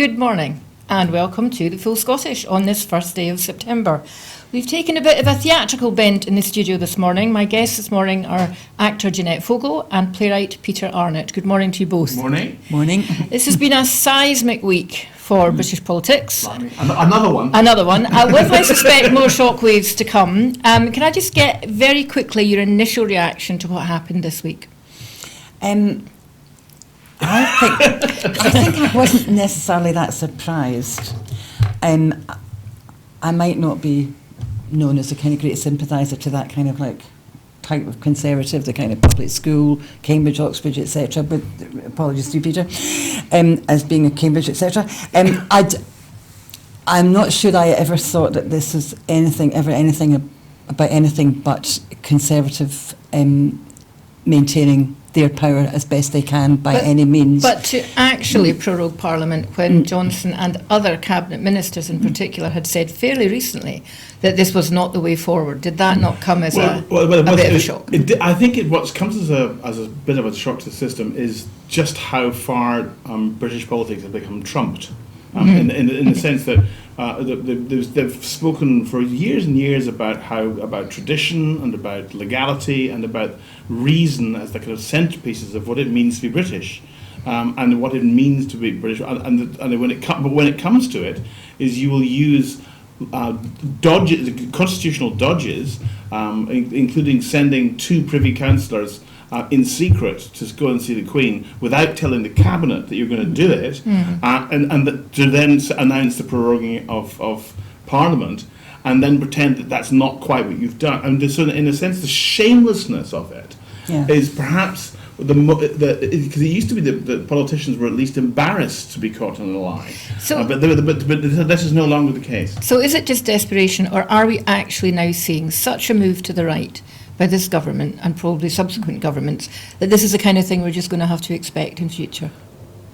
Good morning and welcome to the Full Scottish on this first day of September. We've taken a bit of a theatrical bent in the studio this morning. My guests this morning are actor Janette Foggo and playwright Peter Arnott. Good morning to you both. Morning. Morning. This has been a seismic week for British politics. Another one. With, I suspect, more shockwaves to come. Can I just get very quickly your initial reaction to what happened this week? I think I wasn't necessarily that surprised. I might not be known as a kind of great sympathiser to that kind of like type of conservative, the kind of public school, Cambridge, Oxford, etc. But apologies to you, Peter, as being a Cambridge, etc. I'm not sure I ever thought that this was anything about anything but conservative maintaining their power as best they can by any means. But to actually prorogue Parliament when Johnson and other cabinet ministers in particular had said fairly recently that this was not the way forward, did that not come as a bit of a shock? I think what comes as a bit of a shock to the system is just how far British politics have become trumped. In the sense that they've spoken for years and years about tradition and about legality and about reason as the kind of centerpieces of what it means to be British, and what it means to be British. And when it comes to it, is you will use constitutional dodges, including sending 2 Privy Councillors in secret to go and see the Queen without telling the cabinet that you're going to do it, and to then announce the proroguing of Parliament, and then pretend that that's not quite what you've done. And so, in a sense, the shamelessness of it is perhaps because it used to be that politicians were at least embarrassed to be caught in a lie. So, but this is no longer the case. So, is it just desperation, or are we actually now seeing such a move to the right by this government and probably subsequent governments that this is the kind of thing we're just going to have to expect in future?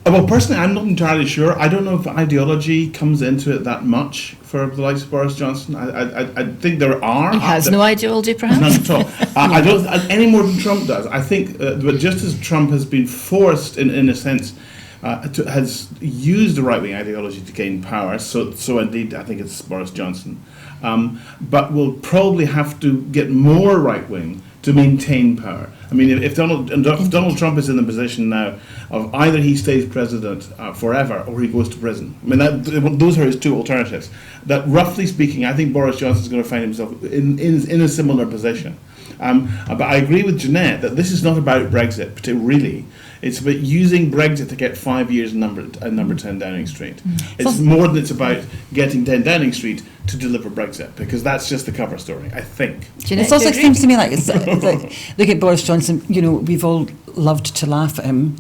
Well, personally, I'm not entirely sure. I don't know if ideology comes into it that much for the likes of Boris Johnson. I think there are. He has no ideology, perhaps? None at all. I don't any more than Trump does. I think, but just as Trump has been forced, in a sense, has used the right-wing ideology to gain power, so indeed I think it's Boris Johnson, but will probably have to get more right-wing to maintain power. I mean, if Donald Trump is in the position now of either he stays president forever or he goes to prison. I mean, those are his 2 alternatives. That, roughly speaking, I think Boris Johnson is going to find himself in a similar position. But I agree with Janette that this is not about Brexit, really. It's about using Brexit to get 5 years in number 10 Downing Street. It's more than it's about getting 10 Downing Street to deliver Brexit, because that's just the cover story, I think. It also seems to me like, it's like, look at Boris Johnson, we've all loved to laugh at him.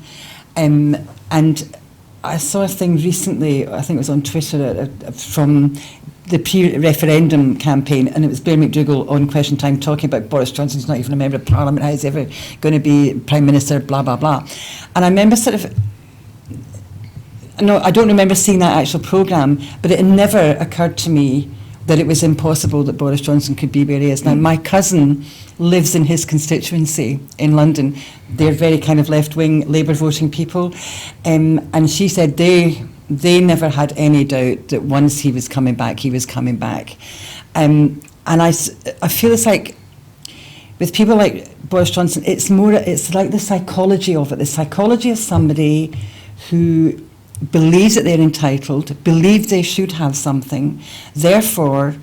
And I saw a thing recently, I think it was on Twitter, from the pre-referendum campaign, and it was Blair McDougall on Question Time talking about Boris Johnson's not even a member of Parliament, how he's ever going to be Prime Minister, blah, blah, blah. And I remember I don't remember seeing that actual programme, but it never occurred to me that it was impossible that Boris Johnson could be where he is now. My cousin lives in his constituency in London. They're very kind of left-wing Labour voting people, and she said they never had any doubt that once he was coming back, he was coming back. And I feel it's like, with people like Boris Johnson, it's like the psychology of it, the psychology of somebody who believes that they're entitled, believes they should have something, therefore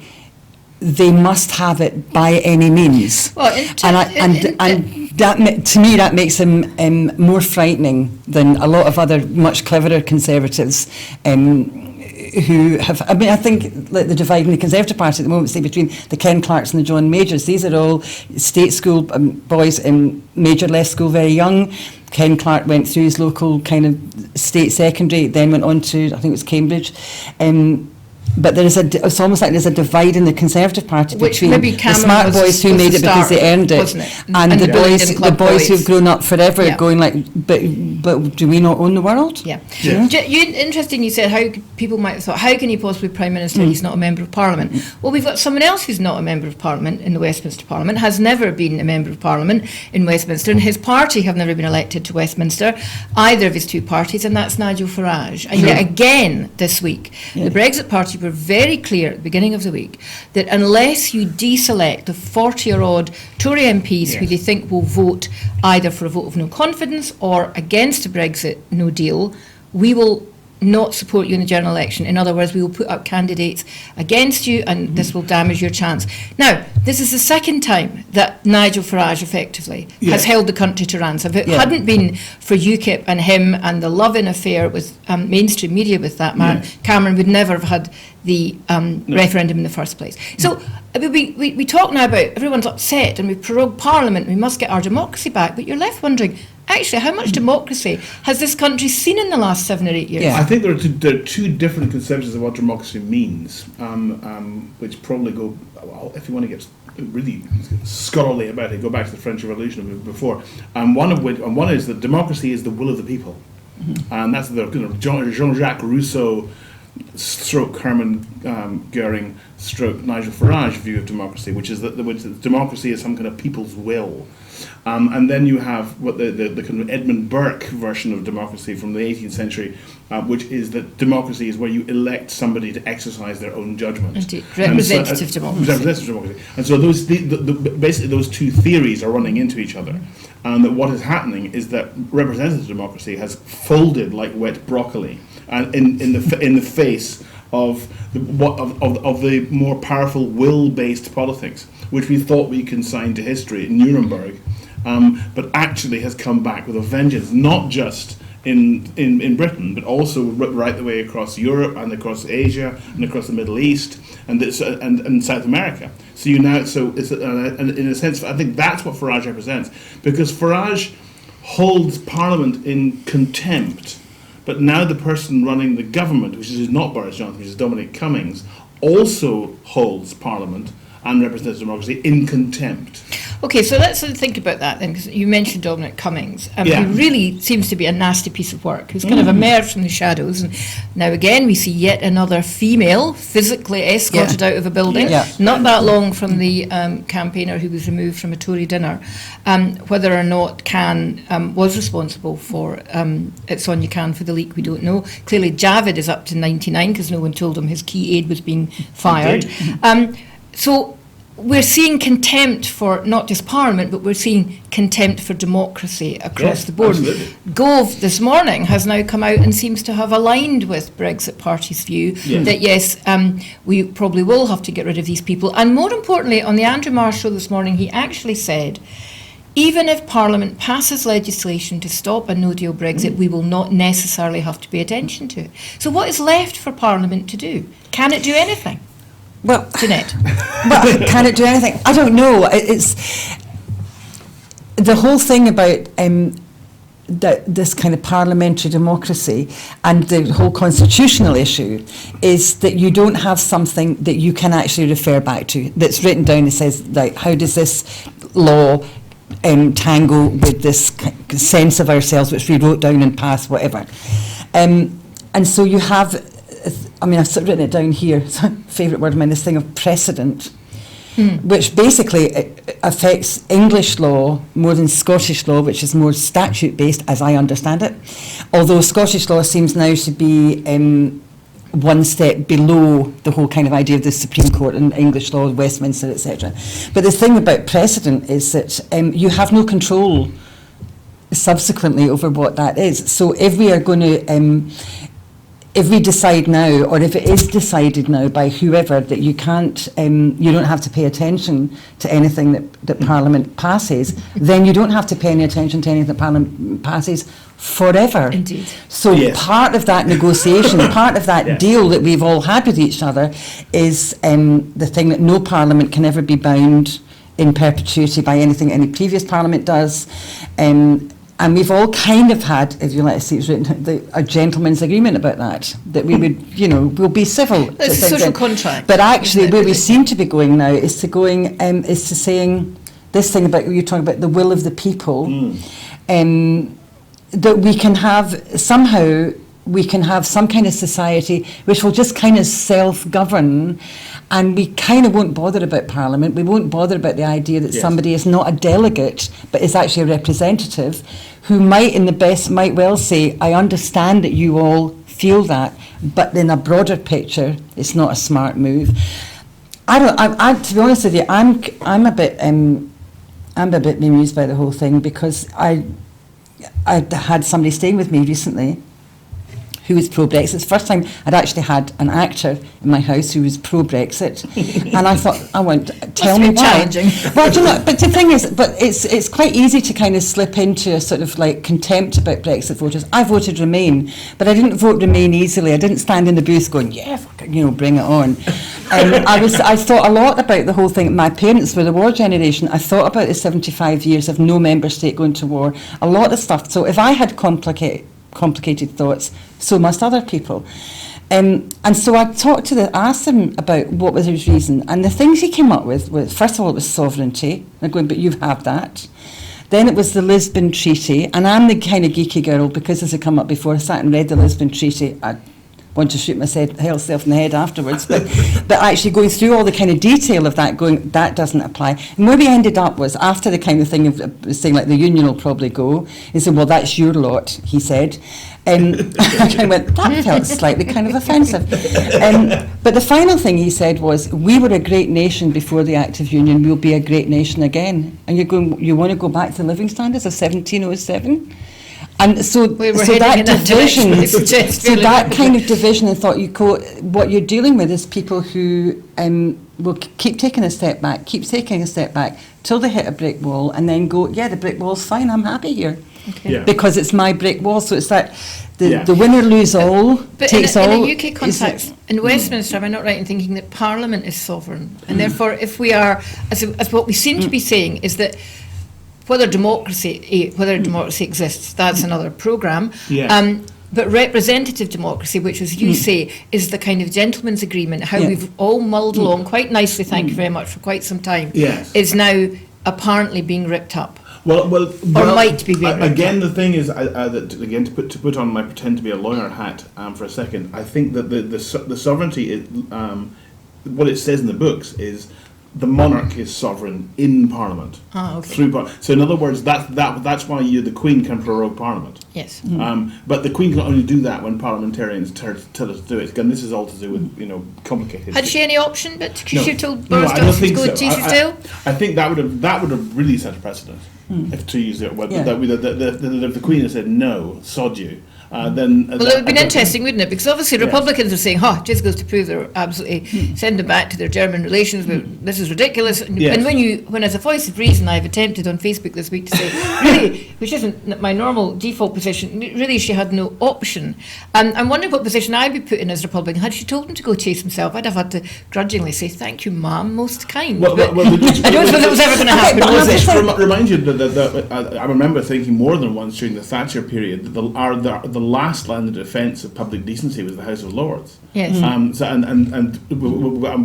they must have it by any means. Well, that, to me, that makes him more frightening than a lot of other much cleverer conservatives who have. I mean, I think like the divide in the Conservative Party at the moment, say between the Ken Clarks and the John Majors. These are all state school boys. Major left school very young. Ken Clark went through his local kind of state secondary, then went on to, I think it was Cambridge. But it's almost like there's a divide in the Conservative Party Which between maybe the Cameron smart was- boys who was made the it because they start, earned it, wasn't it? and And the the Billington boys Club who've grown up forever Yeah. going like, but do we not own the world? Yeah. Yeah. Interesting you said how people might have thought, how can he possibly be Prime Minister? He's not a Member of Parliament. Well, we've got someone else who's not a Member of Parliament in the Westminster Parliament, has never been a Member of Parliament in Westminster, and his party have never been elected to Westminster, either of his two parties, and that's Nigel Farage. And yet again this week, the Brexit Party were very clear at the beginning of the week that unless you deselect the 40-odd Tory MPs who they think will vote either for a vote of no confidence or against a Brexit no deal, we will not support you in the general election. In other words, we will put up candidates against you, and this will damage your chance. Now, this is the second time that Nigel Farage effectively has held the country to ransom. If it hadn't been for UKIP and him and the love-in affair with mainstream media with that man, Cameron would never have had the referendum in the first place. So we talk now about everyone's upset and we prorogue Parliament, we must get our democracy back, but you're left wondering, actually, how much democracy has this country seen in the last 7 or 8 years? Yeah. I think there are two different conceptions of what democracy means, which probably go, well, if you want to get really scholarly about it, go back to the French Revolution before. One is that democracy is the will of the people, and that's the Jean-Jacques Rousseau stroke Hermann Goering stroke Nigel Farage view of democracy, which is that democracy is some kind of people's will. And then you have what the kind of Edmund Burke version of democracy from the 18th century, which is that democracy is where you elect somebody to exercise their own judgment. Indeed. Representative democracy. Representative democracy. And so basically those two theories are running into each other. And that what is happening is that representative democracy has folded like wet broccoli, and in the face of the more powerful will-based politics, which we thought we consigned to history in Nuremberg, but actually has come back with a vengeance, not just in Britain, but also right the way across Europe and across Asia and across the Middle East and South America. So in a sense, I think that's what Farage represents, because Farage holds Parliament in contempt. But now the person running the government, which is not Boris Johnson, which is Dominic Cummings, also holds Parliament and representative democracy in contempt. Okay, so let's think about that then, because you mentioned Dominic Cummings. He really seems to be a nasty piece of work, who's kind of emerged from the shadows. And now again, we see yet another female physically escorted out of a building, not that long from the campaigner who was removed from a Tory dinner. Whether or not Khan was responsible for Sonia Khan for the leak, we don't know. Clearly, Javid is up to 99 because no one told him his key aide was being fired. So we're seeing contempt for not just Parliament, but we're seeing contempt for democracy across the board. Absolutely. Gove this morning has now come out and seems to have aligned with Brexit Party's view that yes, we probably will have to get rid of these people. And more importantly, on the Andrew Marr show this morning, he actually said, even if Parliament passes legislation to stop a no-deal Brexit, we will not necessarily have to pay attention to it. So what is left for Parliament to do? Can it do anything? Well, Janette. But can it do anything? I don't know. It's the whole thing about this kind of parliamentary democracy and the whole constitutional issue is that you don't have something that you can actually refer back to that's written down that says, like, how does this law tangle with this sense of ourselves which we wrote down and passed, whatever. And so you have, I mean, I've sort of written it down here, it's a favourite word of mine, this thing of precedent, which basically affects English law more than Scottish law, which is more statute-based, as I understand it. Although Scottish law seems now to be one step below the whole kind of idea of the Supreme Court and English law, Westminster, etc. But the thing about precedent is that you have no control subsequently over what that is. So if we are going to... if we decide now, or if it is decided now by whoever that you can't, you don't have to pay attention to anything that Parliament passes, then you don't have to pay any attention to anything that Parliament passes forever. Indeed. So part of that negotiation, part of that deal that we've all had with each other is the thing that no Parliament can ever be bound in perpetuity by anything any previous Parliament does. And And we've all kind of had, if you like to see it's written, a gentleman's agreement about that we would, we'll be civil. It's a social contract. But actually, where we seem to be going now is to saying this thing about, you're talking about the will of the people, that we can have some kind of society which will just kind of self-govern, and we kind of won't bother about Parliament. We won't bother about the idea that somebody is not a delegate but is actually a representative, who might well say, I understand that you all feel that, but in a broader picture, it's not a smart move. To be honest with you, I'm a bit bemused by the whole thing, because I had somebody staying with me recently who was pro-Brexit. It's the first time I'd actually had an actor in my house who was pro-Brexit. And I thought, tell me why. Well, but the thing is, it's quite easy to kind of slip into a sort of like contempt about Brexit voters. I voted Remain, but I didn't vote Remain easily. I didn't stand in the booth going, bring it on. I thought a lot about the whole thing. My parents were the war generation. I thought about the 75 years of no member state going to war, a lot of stuff. So if I had complicated thoughts, so must other people. And so I asked him about what was his reason, and the things he came up with was, first of all, it was sovereignty. I'm going, but you have that. Then it was the Lisbon Treaty, and I'm the kind of geeky girl, because this had come up before. I sat and read the Lisbon Treaty. I want to shoot myself in the head afterwards, but actually going through all the kind of detail of that, going, that doesn't apply. And where we ended up was, after the kind of thing of saying, like, the union will probably go, he said, well, that's your lot, he said. I kind of went, that felt slightly kind of offensive. But the final thing he said was, we were a great nation before the Act of Union, we'll be a great nation again. And you're going, you want to go back to the living standards of 1707? And so that division, so that kind of division, I thought, what you're dealing with is people who will keep taking a step back, till they hit a brick wall, and then go, the brick wall's fine, I'm happy here. Okay. Yeah. Because it's my brick wall. So it's that the winner lose all, but takes all. In a UK context, in Westminster, am I not right in thinking that Parliament is sovereign? And therefore, if we are, as what we seem to be saying, is that whether democracy exists, that's another programme. Yeah. But representative democracy, which, as you say, is the kind of gentleman's agreement, how we've all mulled along quite nicely, thank you very much, for quite some time, is now apparently being ripped up. Well, might be being again. The thing is, that to put on my pretend to be a lawyer hat for a second, I think that the sovereignty is, what it says in the books is, the monarch is sovereign in Parliament. Through so in other words, that's why the Queen can prorogue Parliament. Yes. But the Queen can only do that when parliamentarians tell her to do it. Again, this is all to do with complicated. Had she any option? But she told Boris Johnson to go to Jesus Tail. I think that would have really set a precedent. If to use it, the Queen had said no, sod you. Then it would have been interesting, wouldn't it? Because obviously Republicans are saying, just goes to prove they're absolutely send them back to their German relations. This is ridiculous. And when as a voice of reason, I've attempted on Facebook this week to say, really, which isn't my normal default position, really she had no option. I'm wondering what position I'd be put in as Republican. Had she told him to go chase himself, I'd have had to grudgingly say, thank you, ma'am, most kind. I don't suppose it was ever going to happen, was it? Remind you that I remember thinking more than once during the Thatcher period that the last line of defence of public decency was the House of Lords. Yes. And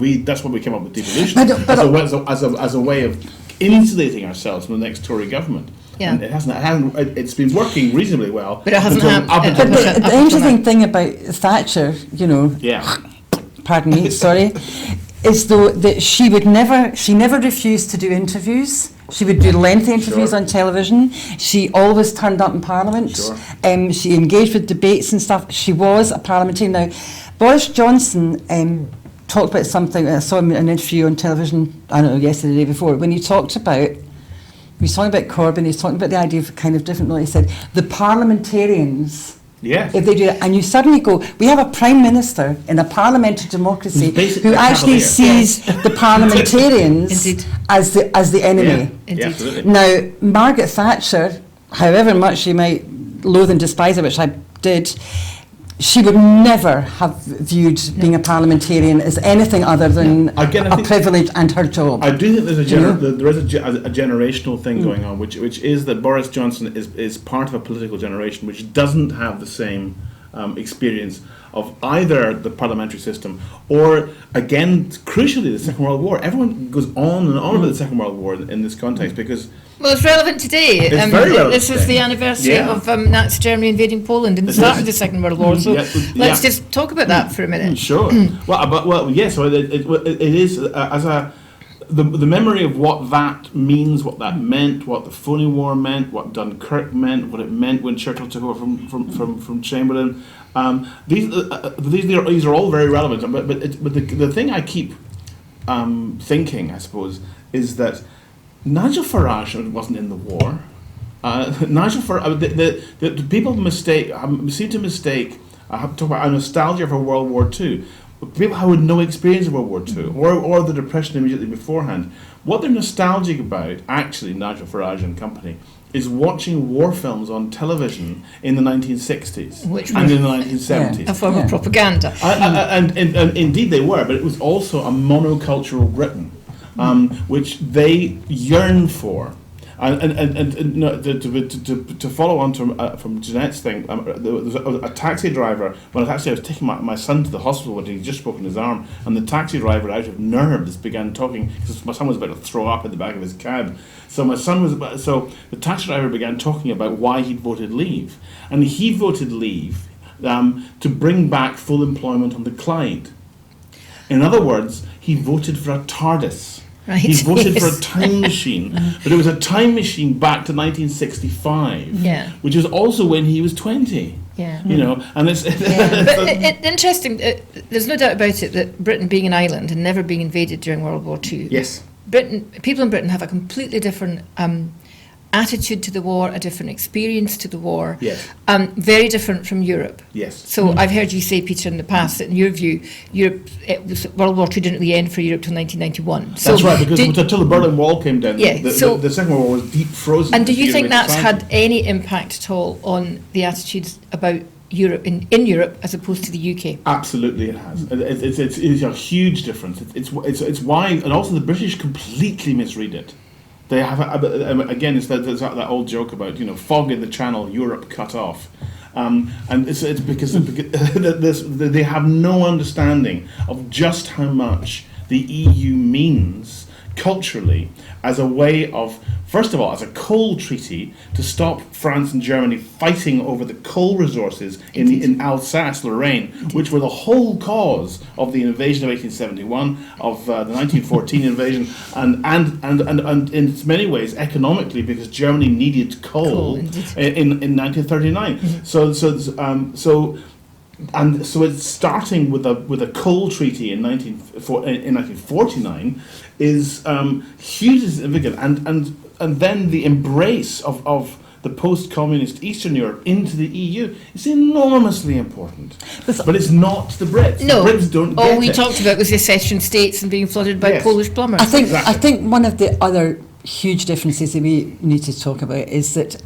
we that's when we came up with devolution as a way of insulating ourselves from the next Tory government. Yeah. And it hasn't. It's been working reasonably well. But it hasn't happened. But the interesting thing about Thatcher, pardon me, sorry, is though that she never refused to do interviews. She would do lengthy interviews on television. She always turned up in Parliament. Sure. She engaged with debates and stuff. She was a parliamentarian. Now, Boris Johnson talked about something. I saw him in an interview on television, I don't know, yesterday, the day before, when he talked about Corbyn, he was talking about the idea of kind of different law. He said, the parliamentarians... Yes. If they do that, and you suddenly go, we have a prime minister in a parliamentary democracy who actually sees the parliamentarians as the enemy. Yeah. Indeed. Now, Margaret Thatcher, however much she might loathe and despise her, which I did, she would never have viewed being a parliamentarian as anything other than Again, I a think- privilege and her job. I do think there's Yeah. there is a generational thing going on, which is that Boris Johnson is part of a political generation which doesn't have the same experience of either the parliamentary system or, again, crucially, the Second World War. Everyone goes on and on about the Second World War in this context because Well, it's relevant today. It's very relevant This was today. the anniversary Yeah. of Nazi Germany invading Poland and the It start is. of the Second World War. So Yeah, let's yeah. just talk about that for a minute. Sure. Well, yes. So it is as the memory of what that means, what that meant, what the Phoney War meant, what Dunkirk meant, what it meant when Churchill took over from Chamberlain. These are all very relevant. But the thing I keep thinking, I suppose, is that Nigel Farage wasn't in the war. Nigel Farage, the people seem to mistake. I have to talk about a nostalgia for World War II. But people who had no experience of World War II or the Depression immediately beforehand, what they're nostalgic about, actually, Nigel Farage and company, is watching war films on television in the 1960s Which and were- in the 1970s. A form of Yeah. propaganda. And indeed they were, but it was also a monocultural Britain, which they yearned for. And no, to follow on from Janette's thing, there was a taxi driver. When I was taking my son to the hospital when he'd just broken his arm, and the taxi driver, out of nerves, began talking because my son was about to throw up in the back of his cab. So the taxi driver began talking about why he'd voted Leave, and he voted Leave to bring back full employment on the Clyde. In other words, he voted for a TARDIS. Right, He voted for a yes. time machine, but it was a time machine back to 1965, Yeah. which was also when he was 20. Yeah. You know, and it's But interesting, there's no doubt about it that Britain being an island and never being invaded during World War II, yes, people in Britain have a completely different attitude to the war, a different experience to the war, yes, very different from Europe. yes. So I've heard you say, Peter, in the past that in your view, World War II didn't really end for Europe till 1991. So That's right, because until the Berlin Wall came down, Yeah, the Second World War was deep frozen. And do you in think European that's society. had any impact at all on the attitudes about Europe in Europe as opposed to the UK? Absolutely, it has. It's a huge difference. It's why, and also the British completely misread it. They have again. It's that old joke about fog in the Channel, Europe cut off, and it's because they have no understanding of just how much the EU means culturally as a way of, first of all, as a coal treaty to stop France and Germany fighting over the coal resources in Alsace-Lorraine, which were the whole cause of the invasion of 1871, of the 1914 invasion, and in many ways economically, because Germany needed coal in 1939. Mm-hmm. So it's starting with a coal treaty in 1949 is hugely significant, and then the embrace of the post-communist Eastern Europe into the EU is enormously important. But it's not the Brits. No. The Brits don't get All we it. talked about was the accession states and being flooded by Yes. Polish plumbers. I think Exactly. I think one of the other huge differences that we need to talk about is that,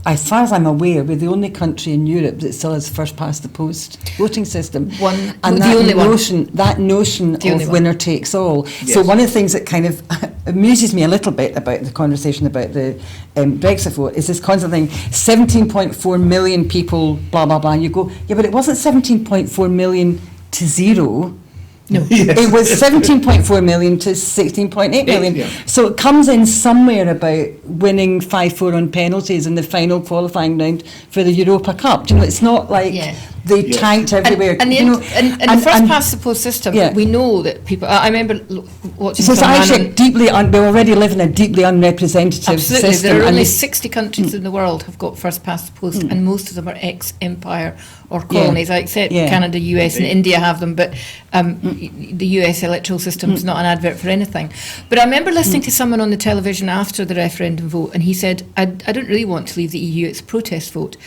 as far as I'm aware, we're the only country in Europe that still has first past the post voting system. The only one. That notion The only of one. winner takes all. Yes. So one of the things that kind of amuses me a little bit about the conversation about the Brexit vote is this constant thing: 17.4 million people, blah blah blah. And you go, yeah, but it wasn't 17.4 million to zero. No. Yes. It was 17.4 million to 16.8 million. Yeah. So it comes in somewhere about winning 5-4 on penalties in the final qualifying round for the Europa Cup. Do you know, it's not like Yeah. they Yes. tanked everywhere. And you know, the first past the post system, Yeah. we know that people. I remember watching so it's some actually random- deeply, we already live in a deeply unrepresentative Absolutely, system. there are and only it's- 60 countries in the world have got first past the post, and most of them are ex-empire or colonies. I accept Yeah. Canada, US, and Indeed. India have them, but the US electoral system is not an advert for anything. But I remember listening to someone on the television after the referendum vote, and he said, I don't really want to leave the EU, it's a protest vote.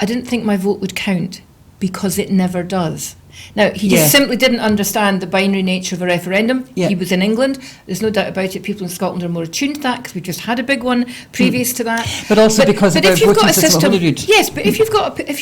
I didn't think my vote would count because it never does. Now, he Yeah. just simply didn't understand the binary nature of a referendum. Yeah. He was in England. There's no doubt about it. People in Scotland are more attuned to that because we just had a big one previous to that. But also because of our if you've voting got a system at system, Holyrood. yes, but if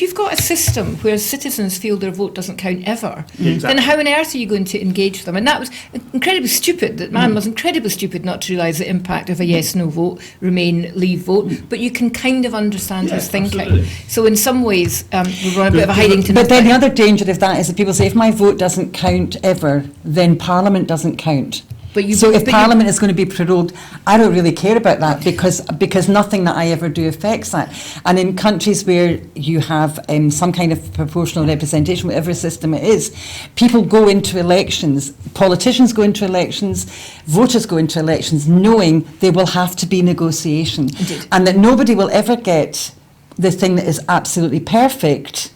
you've got a system where citizens feel their vote doesn't count ever, then Exactly. how on earth are you going to engage with them? And that was incredibly stupid. That man was incredibly stupid not to realise the impact of a yes/no vote, Remain, Leave vote. But you can kind of understand Yeah, his thinking. absolutely. So in some ways, we're on a bit of a hiding to But then the nothing. other danger of that is that people say, if my vote doesn't count ever, then Parliament doesn't count. But you- So if but you- Parliament is going to be prorogued, I don't really care about that because nothing that I ever do affects that. And in countries where you have some kind of proportional representation, whatever system it is, people go into elections, politicians go into elections, voters go into elections, knowing there will have to be negotiation. Indeed. And that nobody will ever get the thing that is absolutely perfect.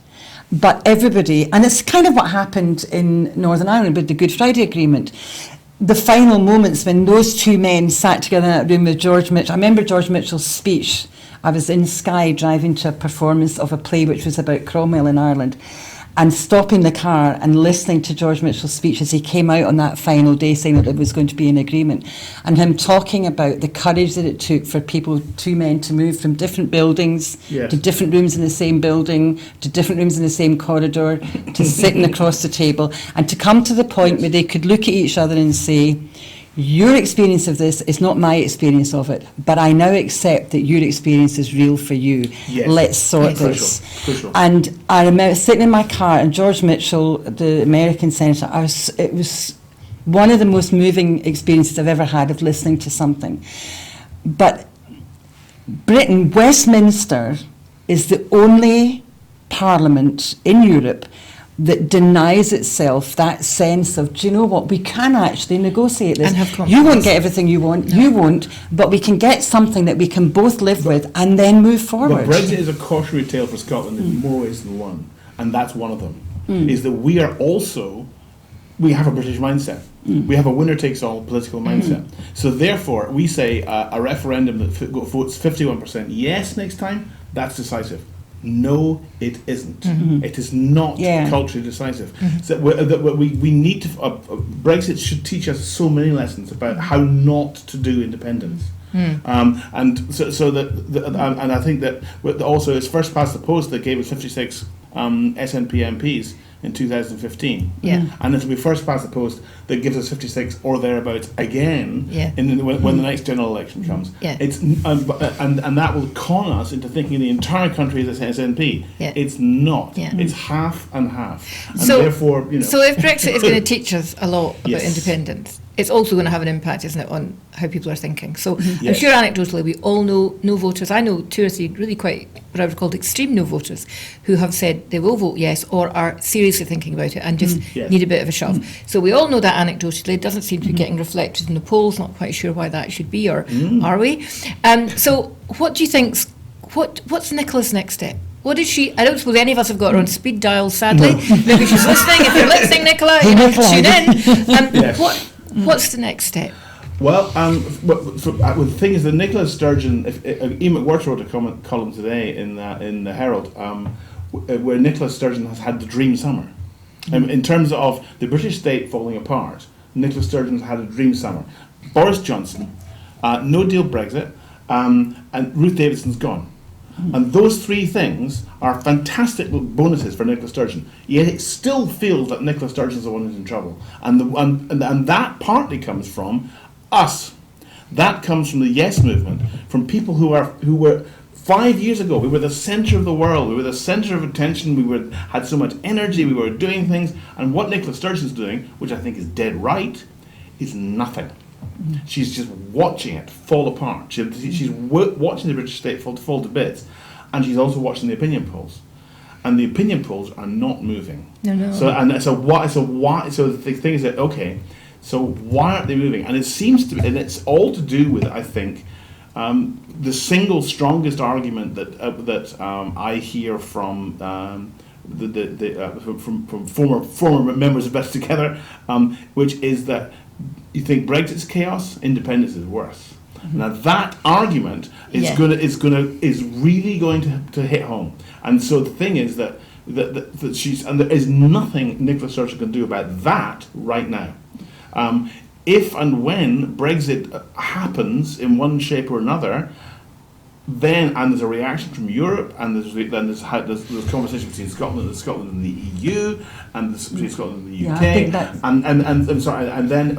But everybody, and it's kind of what happened in Northern Ireland with the Good Friday Agreement. The final moments when those two men sat together in that room with George Mitchell. I remember George Mitchell's speech. I was in Skye driving to a performance of a play which was about Cromwell in Ireland, and stopping the car and listening to George Mitchell's speech as he came out on that final day saying that there was going to be an agreement, and him talking about the courage that it took for two men to move from different buildings Yes. to different rooms in the same building, to different rooms in the same corridor, to sitting across the table, and to come to the point where they could look at each other and say, your experience of this is not my experience of it, but I now accept that your experience is real for you. Yes. Let's sort Yes. this. Crucial. And I remember sitting in my car, and George Mitchell, the American senator, it was one of the most moving experiences I've ever had of listening to something. But Britain, Westminster, is the only parliament in Europe that denies itself that sense of, do you know what, we can actually negotiate this. And have You compromise. won't get everything you want, you won't, but we can get something that we can both live with and then move forward. But Brexit is a cautionary tale for Scotland in more ways than one, and that's one of them. Is that we have a British mindset. We have a winner-takes-all political mindset. So therefore, we say a referendum that votes 51% yes next time, that's decisive. No, it isn't. It is not Yeah. culturally decisive. So we need to. Brexit should teach us so many lessons about how not to do independence. And so and I think that also it's first past the post that gave us 56 SNP MPs in 2015. Yeah. And it'll be first past the post that gives us 56 or thereabouts again Yeah. when the next general election comes. Yeah. It's and that will con us into thinking the entire country is SNP. Yeah. It's not. Yeah. It's half and half. And So- therefore, So if Brexit is going to teach us a lot about Yes. independence, it's also going to have an impact, isn't it, on how people are thinking. So I'm Yes. sure anecdotally we all know no voters. I know 2 or 3 really quite what I would call extreme no voters who have said they will vote yes or are seriously thinking about it and just Yes. need a bit of a shove. So we all know that anecdotally. It doesn't seem to be getting reflected in the polls. Not quite sure why that should be, or are we? So what do you think's what's Nicola's next step? What is she? I don't suppose any of us have got her on speed dial, sadly. Maybe she's listening. If you're listening, Nicola, you have to tune in. Yes. What's the next step? Well, the thing is that Nicola Sturgeon, Ian McWhirter wrote a column today in the Herald, where Nicola Sturgeon has had the dream summer. In terms of the British state falling apart, Nicola Sturgeon has had a dream summer. Boris Johnson, no deal Brexit, and Ruth Davidson's gone. And those 3 things are fantastic bonuses for Nicola Sturgeon. Yet it still feels that Nicola Sturgeon is the one who's in trouble, and that partly comes from us. That comes from the Yes movement, from people who were 5 years ago. We were the centre of the world. We were the centre of attention. We had so much energy. We were doing things, and what Nicola Sturgeon's doing, which I think is dead right, is nothing. She's just watching it fall apart. She's watching the British state fall to bits, and she's also watching the opinion polls, and the opinion polls are not moving. No. So the thing is that okay, so why aren't they moving? And it seems to be, and it's all to do with, I think, the single strongest argument that I hear from from former members of Better Together, which is that you think Brexit's chaos, independence is worse. Now that argument is really going to hit home. And so the thing is that that she's, and there is nothing Nicola Sturgeon can do about that right now. If and when Brexit happens in one shape or another, then, and there's a reaction from Europe, and there's conversation between Scotland and the EU, and between Scotland and the UK,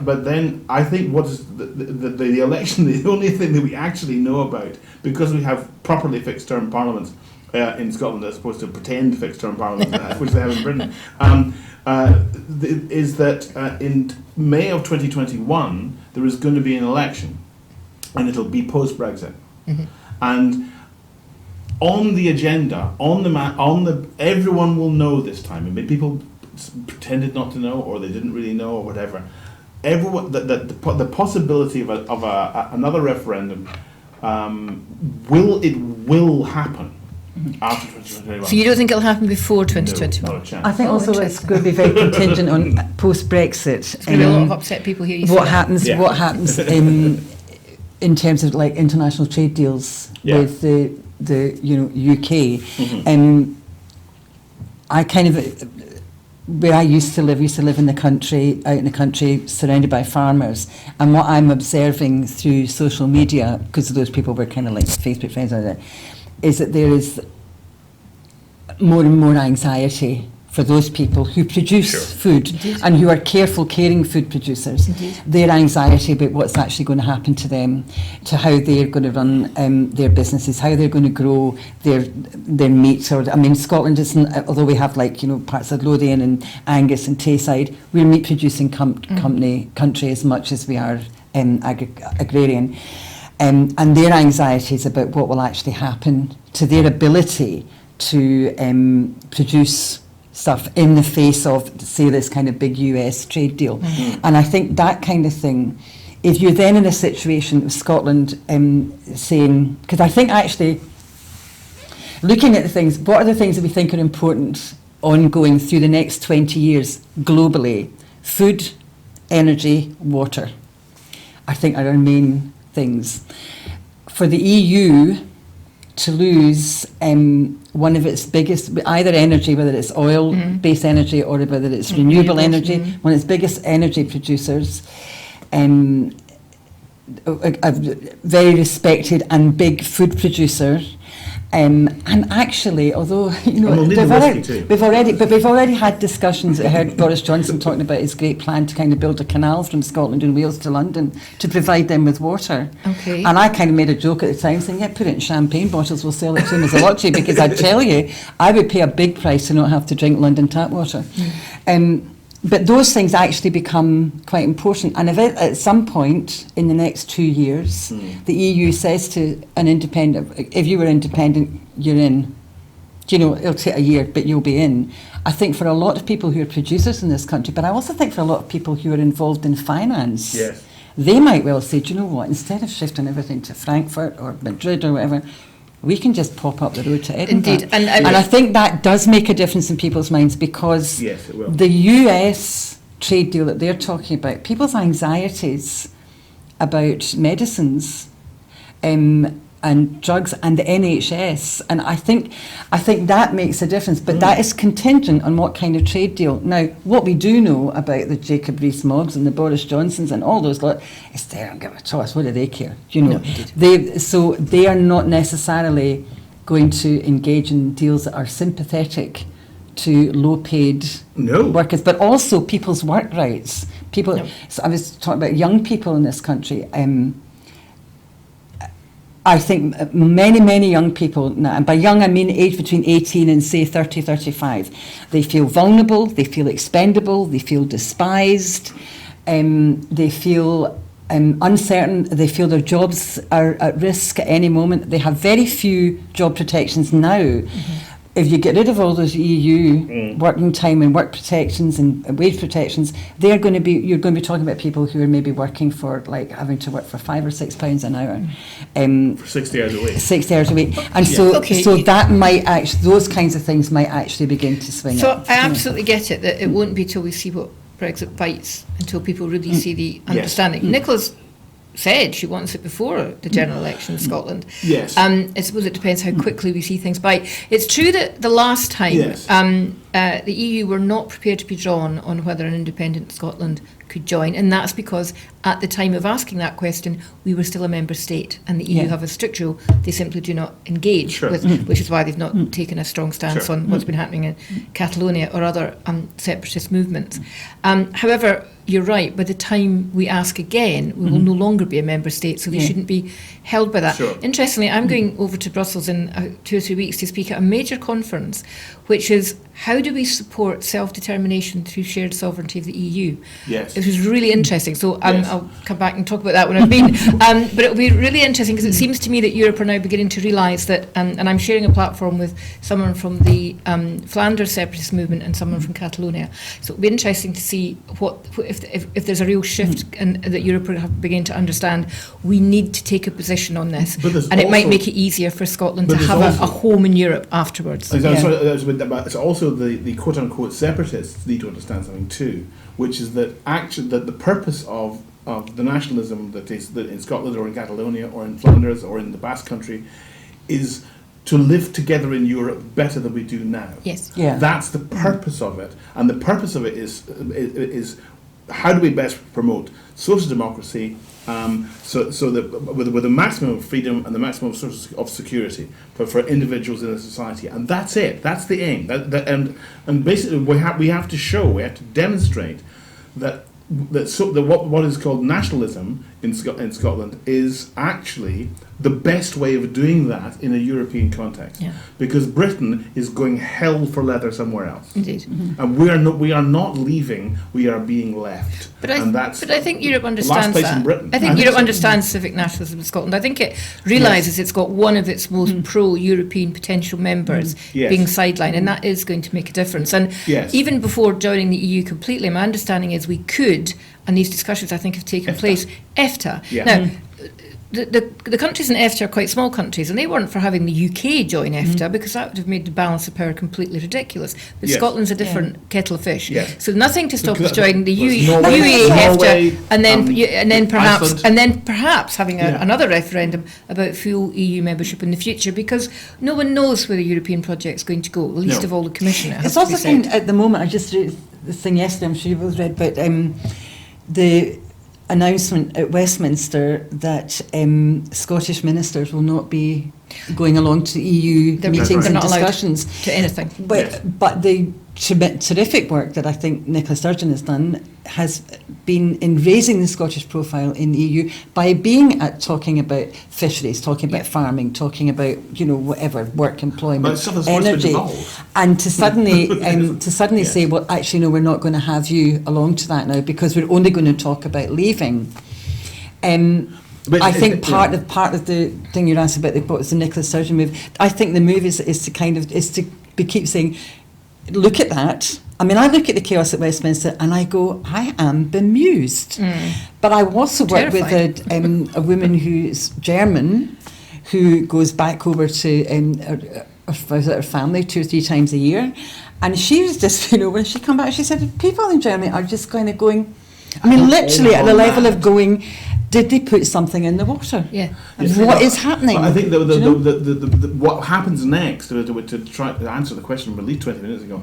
but then I think what is the election, the only thing that we actually know about, because we have properly fixed term parliaments in Scotland as opposed to pretend fixed term parliaments, which they have in Britain, is that in May of 2021 there is going to be an election, and it'll be post-Brexit. Mm-hmm. And on the agenda, everyone will know this time. I mean, people pretended not to know, or they didn't really know, or whatever. Everyone, the possibility of another referendum will happen after 2021. So you don't think it'll happen before 2021? No, not a chance. I think also it's going to be very contingent on post-Brexit. There's going to be a lot of upset people here. What happens in terms of like international trade deals with the UK. Mm-hmm. I kind of, where I used to live in the country, out in the country, surrounded by farmers, and what I'm observing through social media, because those people were kind of like Facebook friends like that, is that there is more and more anxiety for those people who produce food. Indeed. And who are careful, caring food producers. Indeed. Their anxiety about what's actually going to happen to them, to how they're going to run their businesses, how they're going to grow their meat. Or I mean, Scotland isn't, although we have parts of Lothian and Angus and Tayside, we're a meat producing country as much as we are agrarian. And their anxieties about what will actually happen to their ability to produce stuff in the face of, say, this kind of big US trade deal. Mm-hmm. And I think that kind of thing, if you're then in a situation of Scotland saying, because I think actually looking at the things, what are the things that we think are important ongoing through the next 20 years globally? Food, energy, water, I think are our main things. For the EU to lose one of its biggest, either energy, whether it's oil-based energy or whether it's renewable energy, one of its biggest energy producers, a very respected and big food producer, and actually, although we've already had discussions. I heard Boris Johnson talking about his great plan to kind of build a canal from Scotland and Wales to London to provide them with water. Okay. And I kind of made a joke at the time saying, "Yeah, put it in champagne bottles. We'll sell it to them as a lottery." Because I tell you, I would pay a big price to not have to drink London tap water. But those things actually become quite important. And if at some point in the next 2 years, the EU says to an independent, if you were independent, you're in. It'll take a year, but you'll be in. I think for a lot of people who are producers in this country, but I also think for a lot of people who are involved in finance, they might well say, do you know what, instead of shifting everything to Frankfurt or Madrid or whatever, we can just pop up the road to Edinburgh. Indeed. And I think that does make a difference in people's minds, because the US trade deal that they're talking about, people's anxieties about medicines and drugs and the NHS, and I think that makes a difference, but that is contingent on what kind of trade deal. Now, what we do know about the Jacob Rees-Moggs and the Boris Johnsons and all those lot is they don't give a toss. What do they care? No, they are not necessarily going to engage in deals that are sympathetic to low-paid workers, but also people's work rights. So I was talking about young people in this country. I think many young people, and by young I mean age between 18 and say 30, 35, they feel vulnerable, they feel expendable, they feel despised, they feel uncertain, they feel their jobs are at risk at any moment. They have very few job protections now. Mm-hmm. If you get rid of all those EU working time and work protections and wage protections, you're going to be talking about people who are maybe working for, like, having to work for £5 or £6 an hour, for 60 hours a week. 60 hours a week, and so that might actually, those kinds of things might actually begin to swing. So up, I absolutely get it that it won't be till we see what Brexit bites until people really see the understanding. Nicola's said she wants it before the general election in Scotland. Yes. I suppose it depends how quickly we see things by. It's true that the last time Yes. the EU were not prepared to be drawn on whether an independent Scotland could join, and that's because at the time of asking that question, we were still a member state, and the EU have a strict rule. They simply do not engage with, which is why they've not taken a strong stance on what's been happening in Catalonia or other separatist movements. However, you're right, by the time we ask again, we will no longer be a member state, so they shouldn't be held by that. Sure. Interestingly, I'm going over to Brussels in 2 or 3 weeks to speak at a major conference, which is how do we support self-determination through shared sovereignty of the EU? Yes. It was really interesting, so Yes. I'll come back and talk about that when I've been. But it'll be really interesting because it seems to me that Europe are now beginning to realise that, and I'm sharing a platform with someone from the Flanders separatist movement and someone from Catalonia. So it'll be interesting to see if there's a real shift and that Europe are beginning to understand we need to take a position on this, and it might make it easier for Scotland to have a home in Europe afterwards. It's also the quote-unquote separatists need to understand something too, which is that actually that the purpose of the nationalism that is in Scotland or in Catalonia or in Flanders or in the Basque Country is to live together in Europe better than we do now. Yes. Yeah. That's the purpose of it, and the purpose of it is how do we best promote social democracy, so that with the maximum of freedom and the maximum of security for individuals in a society, and that's it. That's the aim. And basically we have to demonstrate that what is called nationalism in Scotland is actually the best way of doing that in a European context, because Britain is going hell for leather somewhere else. Indeed. And we are not leaving, we are being left. But I think Europe understands place that. in Britain. I think Europe understands civic nationalism in Scotland. I think it realises it's got one of its most pro-European potential members being sidelined, and that is going to make a difference. And even before joining the EU completely, my understanding is we could, and these discussions I think have taken place, EFTA. Now, the countries in EFTA are quite small countries, and they weren't for having the UK join EFTA because that would have made the balance of power completely ridiculous. But Scotland's a different kettle of fish. So nothing to stop us joining the UE, EFTA, and then perhaps having another referendum about full EU membership in the future, because no one knows where the European project's going to go, least of all the Commission. It's also kind at the moment. I just read the thing yesterday. I'm sure you've both read, but the announcement at Westminster that Scottish ministers will not be going along to EU meetings and discussions to anything. But the terrific work that I think Nicola Sturgeon has done has been in raising the Scottish profile in the EU by being at talking about fisheries, talking about farming, talking about whatever work, employment, energy, and to suddenly say, well, actually no, we're not going to have you along to that now because we're only going to talk about leaving. I think part of the thing you're asking about what was the Nicola Sturgeon move. I think the move is to keep saying, look at that. I mean, I look at the chaos at Westminster and I go, I am bemused. But I also work with a woman who's German, who goes back over to her family 2 or 3 times a year, and she was just, when she come back, she said people in Germany are just kind of going. I mean, literally at the level of going, did they put something in the water? What is happening? I think what happens next, to try to answer the question from at least 20 minutes ago,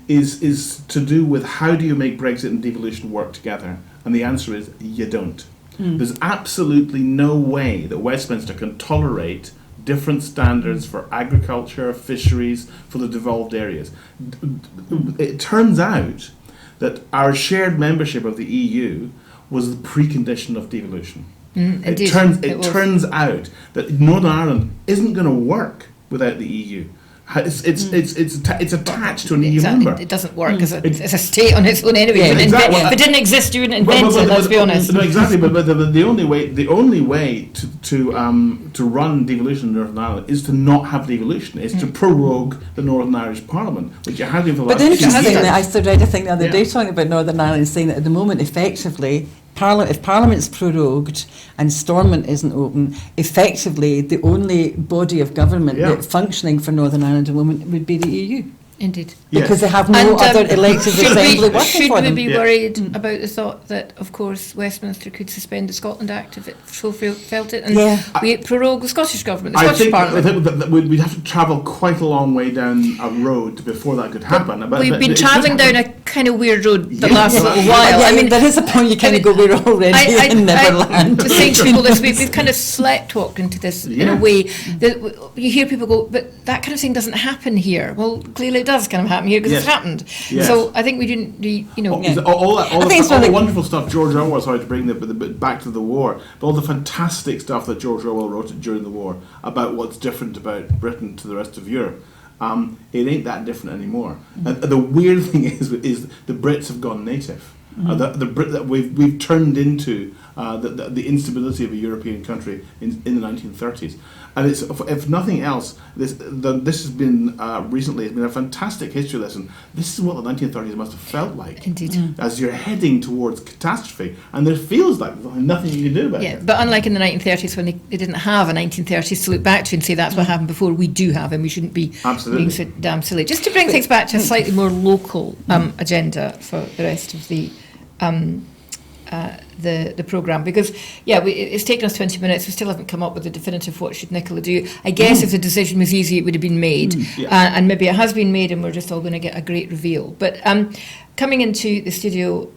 is to do with how do you make Brexit and devolution work together? And the answer is you don't. There's absolutely no way that Westminster can tolerate different standards for agriculture, fisheries, for the devolved areas. It turns out that our shared membership of the EU was the precondition of devolution. It turns out that Northern Ireland isn't going to work without the EU. It's attached to an EU member. It doesn't work as a state on its own anyway. If it didn't exist, you wouldn't invent it. Let's be honest. No, exactly. But the only way to run devolution in Northern Ireland is to not have devolution. Is to prorogue the Northern Irish Parliament, which you had for the last. But interestingly, I read a thing the other day talking about Northern Ireland, saying that at the moment, effectively, if Parliament's prorogued and Stormont isn't open, effectively the only body of government functioning for Northern Ireland at the moment would be the EU. Indeed. because they have no other elected assembly working should for we them. be worried about the thought that, of course, Westminster could suspend the Scotland Act if it so felt it, and we prorogue the Scottish Government, the Scottish Parliament? I think that we'd have to travel quite a long way down a road before that could happen. But we've been travelling down a kind of weird road the last little while. Yeah, I mean, there is a point you kind of go, we're already in Neverland. To say to people this week, we've kind of sleepwalked into this in a way that you hear people go, but that kind of thing doesn't happen here. Well, clearly it does kind of happen here because it's happened. Yes. So I think we didn't, all the wonderful stuff George Orwell, sorry to bring the back to the war, but all the fantastic stuff that George Orwell wrote during the war about what's different about Britain to the rest of Europe, it ain't that different anymore. And the weird thing is the Brits have gone native. The Brit that we've turned into the instability of a European country in the 1930s, and it's, if nothing else, this has been recently. It's been a fantastic history lesson. This is what the 1930s must have felt like. Indeed. As you're heading towards catastrophe, and there feels like there's nothing you can do about it. Yeah, but unlike in the 1930s when they didn't have a 1930s to look back to and say that's what happened before, we do have, and we shouldn't be being so damn silly. Just to bring things back to a slightly more local agenda for the rest of the programme, because it's taken us 20 minutes. We still haven't come up with a definitive what should Nicola do. I guess if the decision was easy it would have been made, and maybe it has been made and we're just all going to get a great reveal. But coming into the studio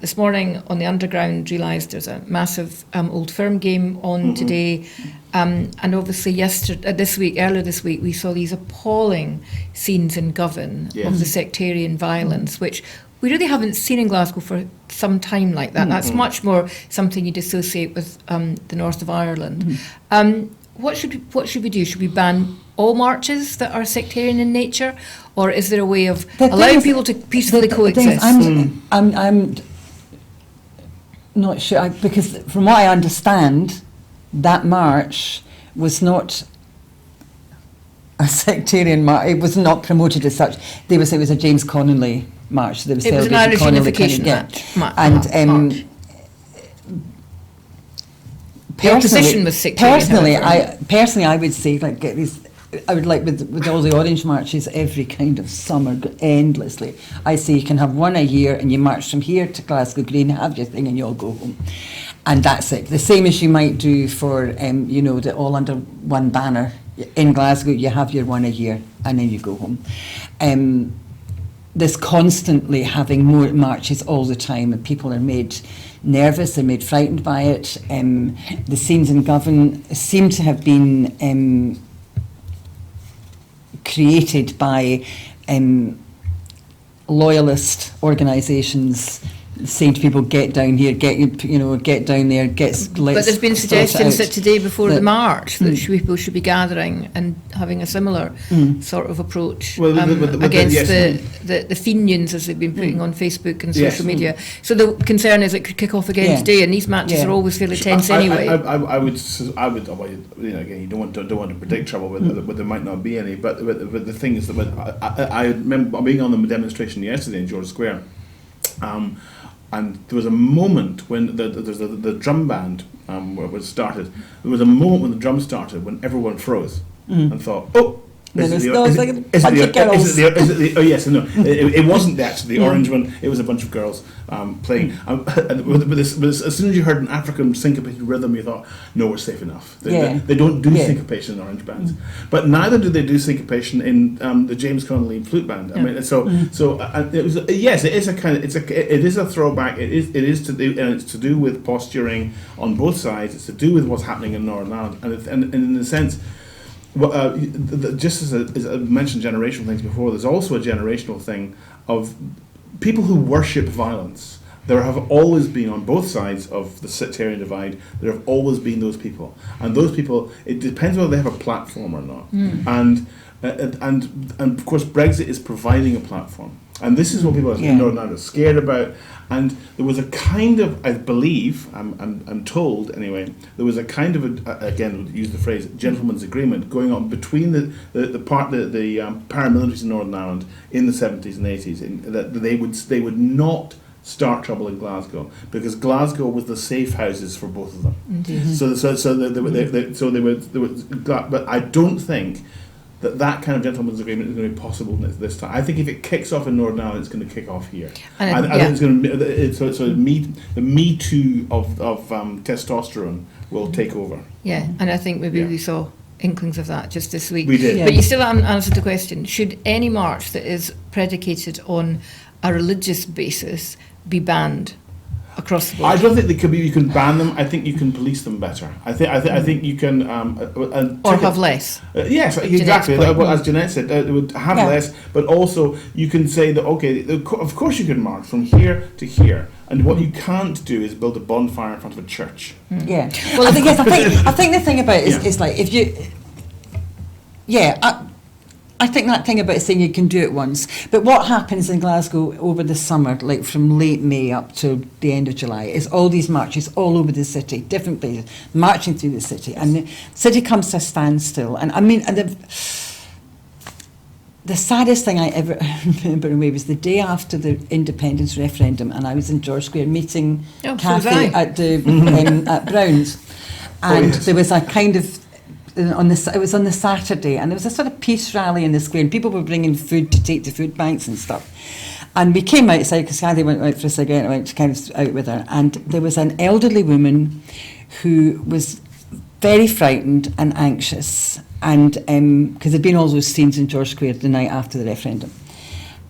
this morning on the Underground, realised there's a massive Old Firm game on today, and obviously earlier this week we saw these appalling scenes in Govan of the sectarian violence, which we really haven't seen in Glasgow for some time like that. That's much more something you'd associate with the north of Ireland. What should we do? Should we ban all marches that are sectarian in nature, or is there a way of allowing people to peacefully coexist? I'm not sure, because from what I understand, that march was not a sectarian march. It was not promoted as such. It was a James Connolly march. There was it was an Irish unification march. And personally, I would say, like, get these. I would like with all the orange marches every kind of summer endlessly. I say you can have one a year, and you march from here to Glasgow Green, have your thing, and you all go home. And that's it. The same as you might do for the all under one banner in Glasgow. You have your one a year, and then you go home. This constantly having more marches all the time, and people are made nervous, they're made frightened by it. The scenes in Govan seem to have been created by loyalist organisations saying to people, get down here, get down there, But there's been suggestions that today before the march that people should be gathering and having a similar sort of approach against the Fenians, as they've been putting on Facebook and social media. So the concern is it could kick off again today, and these matches are always fairly tense anyway. I would again, you don't want to predict trouble, but there might not be any. But the thing is that I remember being on the demonstration yesterday in George Square. And there was a moment when the drum band was started. There was a moment when the drum started when everyone froze and thought, oh, it wasn't actually the orange one. It was a bunch of girls playing. But as soon as you heard an African syncopated rhythm, you thought, no, we're safe enough. They don't do syncopation in orange bands, but neither do they do syncopation in the James Connolly flute band. I mean, it was it is a throwback. It is to do, and it's to do with posturing on both sides. It's to do with what's happening in Northern Ireland, and in a sense. Well, just as I mentioned generational things before, there's also a generational thing of people who worship violence. There have always been, on both sides of the sectarian divide, there have always been those people. And those people, it depends whether they have a platform or not. And of course, Brexit is providing a platform. And this is what people in Northern Ireland are scared about. And there was a kind of, I believe, I'm told anyway, there was a kind of, again, use the phrase, gentleman's agreement going on between the paramilitaries in Northern Ireland in the 70s and 80s, that they would not start trouble in Glasgow, because Glasgow was the safe houses for both of them. Mm-hmm. So they were, but I don't think that kind of gentleman's agreement is going to be possible this time. I think if it kicks off in Northern Ireland, it's going to kick off here. I think it's going to. So the Me Too of testosterone will take over. Yeah, and I think maybe we saw inklings of that just this week. We did. But you still haven't answered the question. Should any march that is predicated on a religious basis be banned across the board? I don't think you can ban them. I think you can police them better. I think you can or have less. Yes, exactly. As Janette said, it would have less, but also you can say that of course you can march from here to here, and what you can't do is build a bonfire in front of a church. Yeah. Well, I think the thing about it is like if you. Yeah. I think that thing about saying you can do it once, but what happens in Glasgow over the summer, like from late May up to the end of July, is all these marches all over the city, different places, marching through the city, and the city comes to a standstill. And I mean, the saddest thing I ever remember in a way was the day after the independence referendum, and I was in George Square meeting Cathy at the at Brown's, and there was a kind of. It was on the Saturday, and there was a sort of peace rally in the square, and people were bringing food to take to food banks and stuff. And we came outside because Cathy went out for a cigarette, and I went kind of out with her, and there was an elderly woman who was very frightened and anxious, and because there'd been all those scenes in George Square the night after the referendum,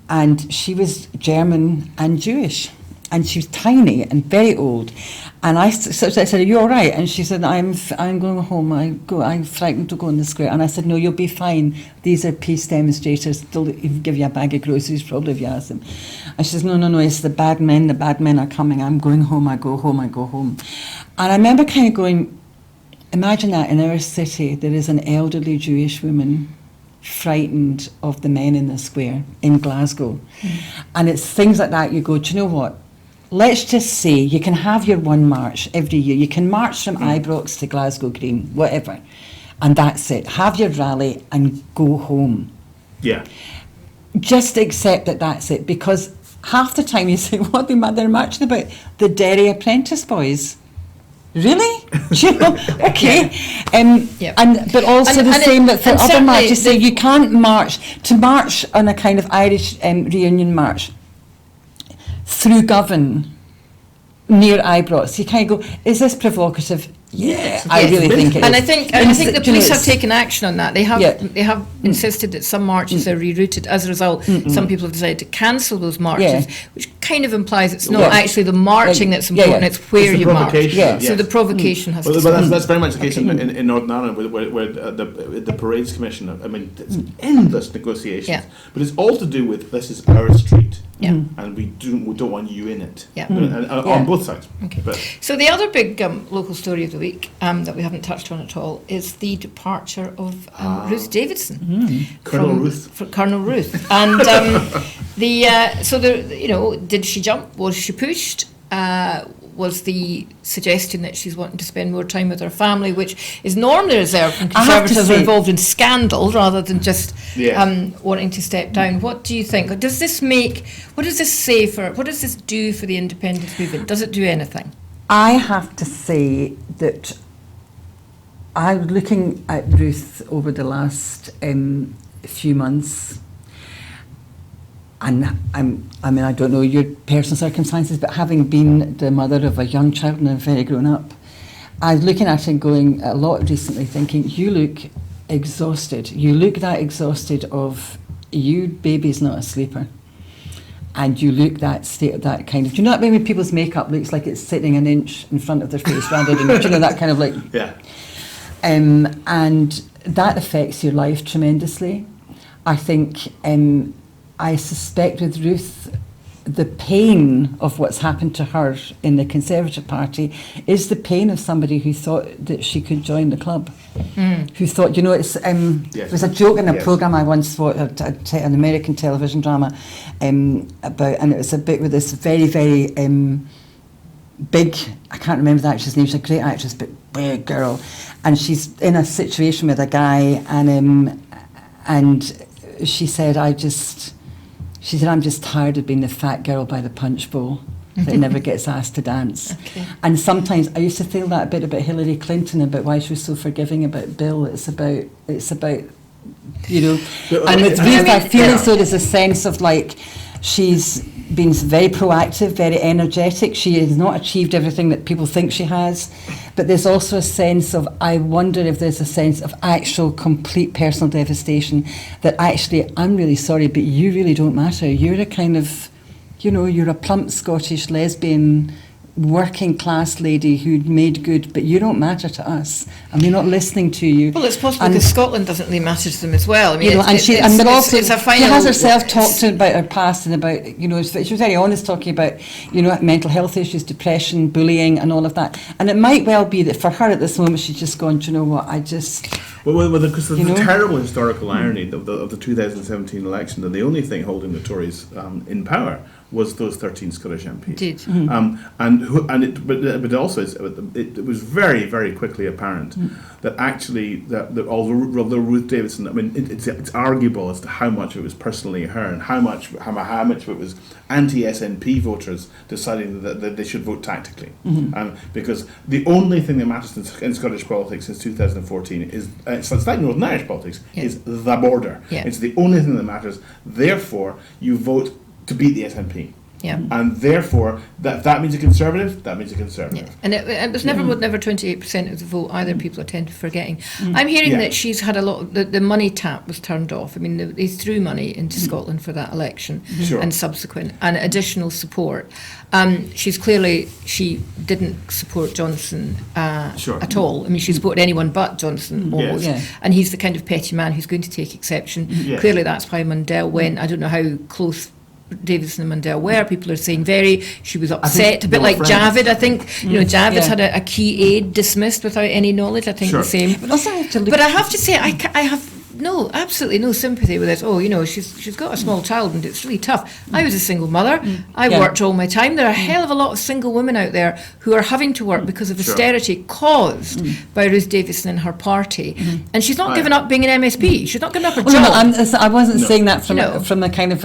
and she was German and Jewish. And she was tiny and very old, and I said, "Are you all right?" And she said, "I'm going home. I'm frightened to go in the square." And I said, "No, you'll be fine. These are peace demonstrators. They'll give you a bag of groceries, probably if you ask them." And she says, "No. It's the bad men. The bad men are coming. I'm going home. I go home. And I remember kind of going, imagine that in our city there is an elderly Jewish woman frightened of the men in the square in Glasgow, and it's things like that. You go, do you know what? Let's just say you can have your one march every year. You can march from Ibrox to Glasgow Green, whatever, and that's it. Have your rally and go home. Yeah. Just accept that that's it, because half the time you say, what they're marching about? The Derry Apprentice Boys. Really? You know, okay. But also the same that for other marches, say you can't march on a kind of Irish reunion march through Govan near Ibrox. You kind of go, is this provocative? Yeah, I really think it is. And I think the police have taken action on that. They have insisted that some marches are rerouted. As a result, some people have decided to cancel those marches, which kind of implies it's not actually the marching that's important, it's where you march. So the provocation has to stop. That's very much the case in Northern Ireland, where the Parades Commission, I mean, it's endless negotiations, but it's all to do with this is our street, and we don't want you in it, on both sides. Okay. So the other big local story of the week that we haven't touched on at all is the departure of Ruth Davidson, Colonel Ruth. And did she jump? Was she pushed? Was the suggestion that she's wanting to spend more time with her family, which is normally reserved when Conservatives are involved in scandal rather than just wanting to step down. What do you think? What does this do for the independence movement? Does it do anything? I have to say that I was looking at Ruth over the last few months, and I don't know your personal circumstances, but having been the mother of a young child and a very grown up, I was looking at her and going a lot recently thinking, you look exhausted. You look that exhausted of, you baby's not a sleeper. And you look that state, that kind of, do you know that way when people's makeup looks like it's sitting an inch in front of their face rather than, do you know, that kind of like, and that affects your life tremendously. I think, I suspect with Ruth, the pain of what's happened to her in the Conservative Party is the pain of somebody who thought that she could join the club. Who thought, you know, it's there was a joke in a programme I once watched, an American television drama about, and it was a bit with this very, very big, I can't remember the actress' name, she's a great actress, but big girl, and she's in a situation with a guy, and she said, I'm just tired of being the fat girl by the punch bowl that never gets asked to dance. Okay. And sometimes I used to feel that a bit about Hillary Clinton, about why she was so forgiving about Bill. It's about you know. But, And with I Ruth, I mean, feel yeah. as though there's a sense of like she's been very proactive, very energetic. She has not achieved everything that people think she has, but there's also a sense of, I wonder if there's a sense of actual complete personal devastation, that actually, I'm really sorry, but you really don't matter. You're a kind of, you know, you're a plump Scottish lesbian working class lady who'd made good, but you don't matter to us, and we're not listening to you. Well, it's possible And, because Scotland doesn't really matter to them as well. I mean, you know, and she, and they're also, it's a she final. has herself talked about her past and about, you know, she was very honest talking about, you know, mental health issues, depression, bullying, and all of that. And it might well be that for her at this moment, she's just gone, do you know what, I just. Well, because the You know? terrible historical irony of the 2017 election, that the only thing holding the Tories in power was those 13 Scottish MPs. Indeed. But also it was very, very quickly apparent that actually that although Ruth Davidson, I mean, it's arguable as to how much of it was personally her and how much of it was anti-SNP voters deciding that they should vote tactically. Because the only thing that matters in Scottish politics since 2014 is, so it's like Northern Irish politics, is the border. Yeah. It's the only thing that matters. Therefore, you vote to beat the SNP. Yeah. And therefore, that means a Conservative, that means a Conservative. Yeah. And it was never 28% of the vote either, people tend to forgetting. I'm hearing that she's had a lot, the money tap was turned off. I mean, they threw money into Scotland for that election Sure. and subsequent, and additional support. She didn't support Johnson Sure. at all. I mean, she supported anyone but Johnson almost. Yes. And he's the kind of petty man who's going to take exception. Yeah. Clearly that's why Mundell went. I don't know how close Davidson and Mundell were. People are saying she was upset, a bit they were like friends. Javid. I think, you know, Javid Yeah. had a key aide dismissed without any knowledge. I think Sure. the same. But also I have to look. But I have to say, I have absolutely no sympathy with it. Oh, you know, she's got a small child and it's really tough. I was a single mother. I Yeah. worked all my time. There are a hell of a lot of single women out there who are having to work because of Sure. austerity caused by Ruth Davidson and her party. And she's not Right. given up being an MSP. She's not given up her Well, job. no, I wasn't No. saying that from You know. from a kind of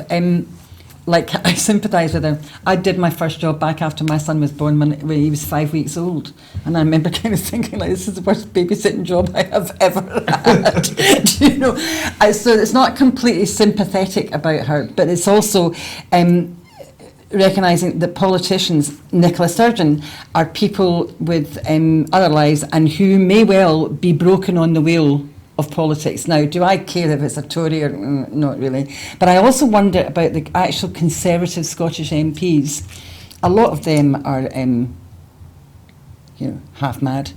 like I sympathise with her. I did my first job back after my son was born when he was 5 weeks old, and I remember kind of thinking like, this is the worst babysitting job I have ever had. Do you know? So it's not completely sympathetic about her, but it's also recognising that politicians, Nicola Sturgeon, are people with other lives and who may well be broken on the wheel of politics. Now, do I care if it's a Tory or not really? But I also wonder about the actual Conservative Scottish MPs. A lot of them are, half mad.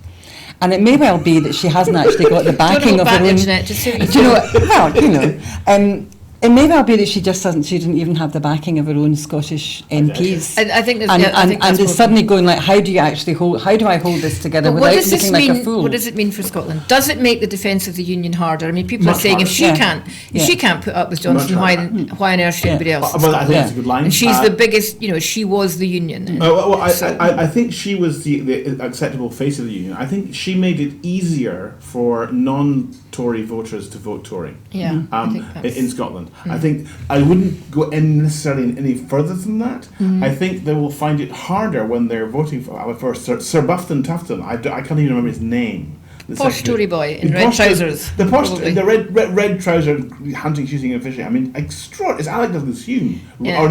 And it may well be that she hasn't actually got the backing of her own. Janette, just see what you Do you know what? Well, you know. It may well be that she didn't even have the backing of her own Scottish MPs. I think there's, And, yeah, I and, think and that's it's what- suddenly going like, how do I hold this together But what without does this looking like mean? a fool? What does it mean for Scotland? Does it make the defence of the union harder? I mean, people are Much saying harder. Yeah. if she can't put up with Johnson, Much why on earth should Yeah. anybody else? in Well, I think Scotland? that's a good line. And she's the biggest. You know, she was the union. I think she was the acceptable face of the union. I think she made it easier for non-Tory voters to vote Tory. Yeah, I think that's- in Scotland. I think I wouldn't go necessarily any further than that. I think they will find it harder when they're voting for Sir Bufton Tufton. I can't even remember his name. The Posh secretary. Tory boy in The red posh- trousers. The posh, probably. the red trouser hunting, shooting, and fishing. I mean, extraordinary. It's Alec Douglas Hume, Yeah. or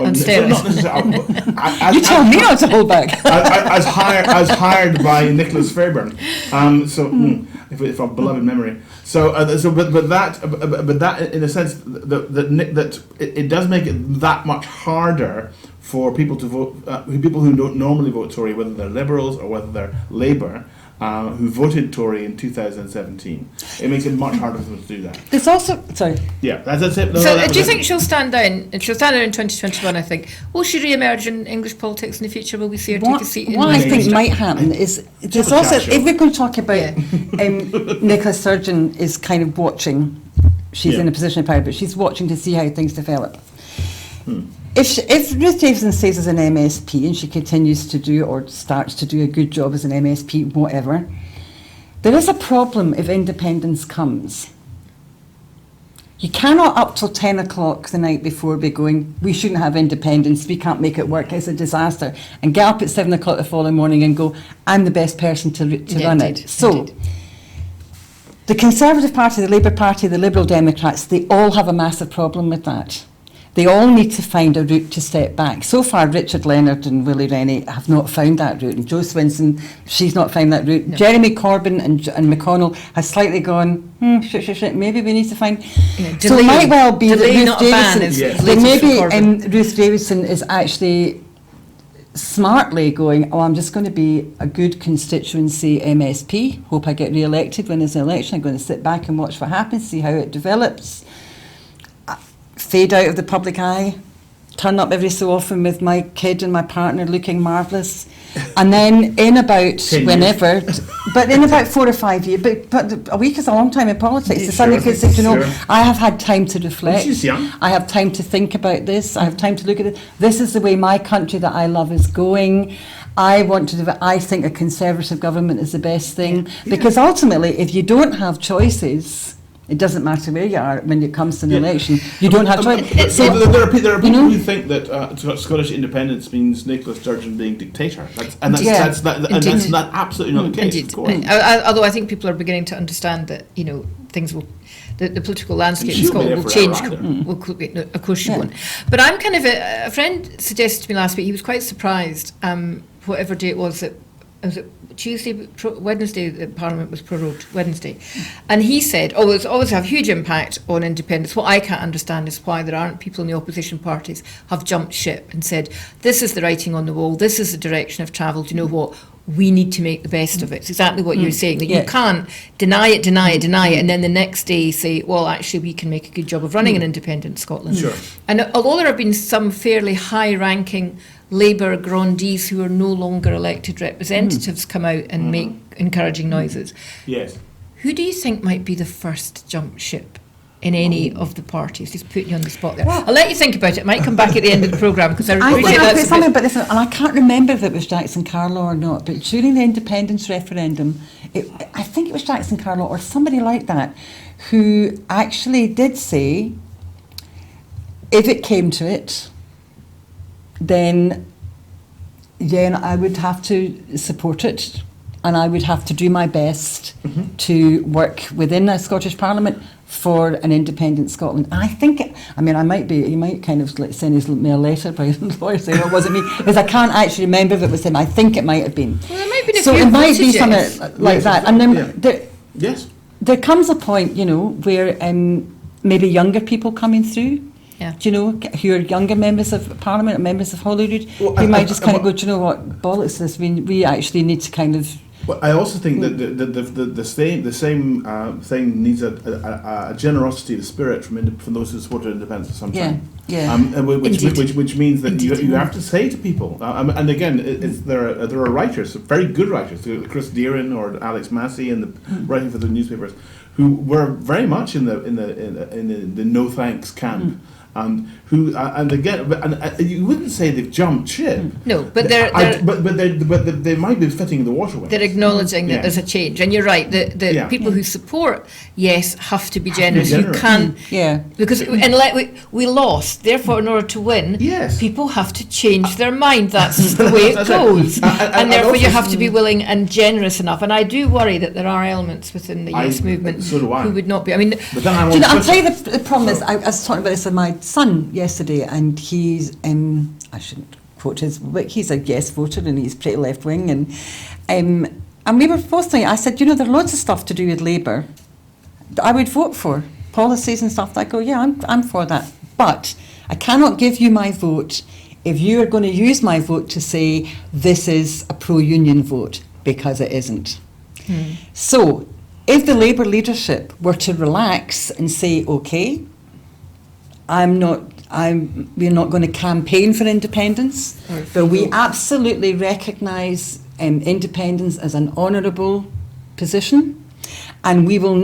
On so steroids. not necessarily. You tell me not to hold back. as hired by Nicholas Fairbairn. If our beloved memory. But that in a sense that it does make it that much harder for people to vote, people who don't normally vote Tory, whether they're Liberals or whether they're Labour, who voted Tory in 2017. It makes it much harder for them to do that. There's also, sorry. Yeah, that's it. No, So, that do you was it. think she'll stand down? She'll stand down in 2021, I think. Will she re-emerge in English politics in the future? Will we see her take a seat in What I Westminster? think might happen is there's a also, chat show. if we're going to talk about Yeah. Nicola Sturgeon is kind of watching, she's Yeah. in a position of power, but she's watching to see how things develop. If Ruth Davidson stays as an MSP and she continues to do or starts to do a good job as an MSP, whatever, there is a problem if independence comes. You cannot up till 10 o'clock the night before be going, we shouldn't have independence, we can't make it work, it's a disaster, and get up at 7 o'clock the following morning and go, I'm the best person to Yeah, run indeed, it. So, indeed. The Conservative Party, the Labour Party, the Liberal Democrats, they all have a massive problem with that. They all need to find a route to step back. So far, Richard Leonard and Willie Rennie have not found that route. And Jo Swinson, she's not found that route. No. Jeremy Corbyn and McConnell has slightly gone, maybe we need to find... So it might well be that Ruth Davidson... Ruth Davidson is actually smartly going, I'm just going to be a good constituency MSP. Hope I get re-elected when there's an election. I'm going to sit back and watch what happens, see how it develops. Fade out of the public eye, turn up every so often with my kid and my partner looking marvellous, and then in about whenever, but in about 4 or 5 years, but a week is a long time in politics. Suddenly kids say, I have had time to reflect. She's young. I have time to think about this. I have time to look at it. This is the way my country that I love is going. I want to. I think a Conservative government is the best thing because ultimately, if you don't have choices. It doesn't matter where you are when it comes to an election. You don't have choice. So there are people who think that Scottish independence means Nicola Sturgeon being dictator, that's not absolutely not the case. Of course. Although I think people are beginning to understand that things will. The political landscape in Scotland will change. Of course you won't. But I'm kind of a friend suggested to me last week. He was quite surprised. Whatever day it was that. Was it Tuesday, Wednesday, the Parliament was prorogued, Wednesday. And he said, it's always have huge impact on independence. What I can't understand is why there aren't people in the opposition parties have jumped ship and said, this is the writing on the wall, this is the direction of travel, do you know what? We need to make the best of it. It's exactly what you're saying, that you can't deny it, and then the next day say, well, actually, we can make a good job of running an independent Scotland. Sure. And although there have been some fairly high-ranking Labour grandees who are no longer elected representatives come out and make encouraging noises. Yes. Who do you think might be the first jump ship in any of the parties? Just putting you on the spot there. I'll let you think about it. It might come back at the end of the programme because I appreciate that. Something about this, and I can't remember if it was Jackson Carlaw or not, but during the independence referendum, I think it was Jackson Carlaw or somebody like that who actually did say, if it came to it, then I would have to support it and I would have to do my best to work within a Scottish Parliament for an independent Scotland. And I think, he might kind of send me a letter by the lawyer saying it wasn't me, because I can't actually remember if it was him. I think it might have been. Well, there might have been so it might be something like that. And then there comes a point, where maybe younger people coming through, who are younger members of Parliament or members of Holyrood, who might just kind of go, do you know what, bollocks this, we actually need to kind of... Well, I also think that the same thing needs a generosity of spirit from those who supported independence for some time. Which means that you have to say to people, and again, there are writers, very good writers, Chris Deerin or Alex Massey, and writing for the newspapers, who were very much in the no thanks camp. And you wouldn't say they've jumped ship. No, but they might be fitting the waterway. They're acknowledging that there's a change, and you're right. The people who support have to be generous. You can, because we lost. Therefore, in order to win, people have to change their mind. That's the way it goes, and therefore you have to be willing and generous enough. And I do worry that there are elements within the Yes movement who would not be. I mean, I'll tell you the problem is. I was talking about this with my son yesterday, and he's I shouldn't quote his, but he's a Yes voter and he's pretty left wing, and we were both saying, I said, there are loads of stuff to do with Labour that I would vote for, policies and stuff that I go, I'm for that, but I cannot give you my vote if you are going to use my vote to say this is a pro-union vote, because it isn't. So if the Labour leadership were to relax and say, okay, we're not going to campaign for independence, but we absolutely recognise independence as an honourable position, and we will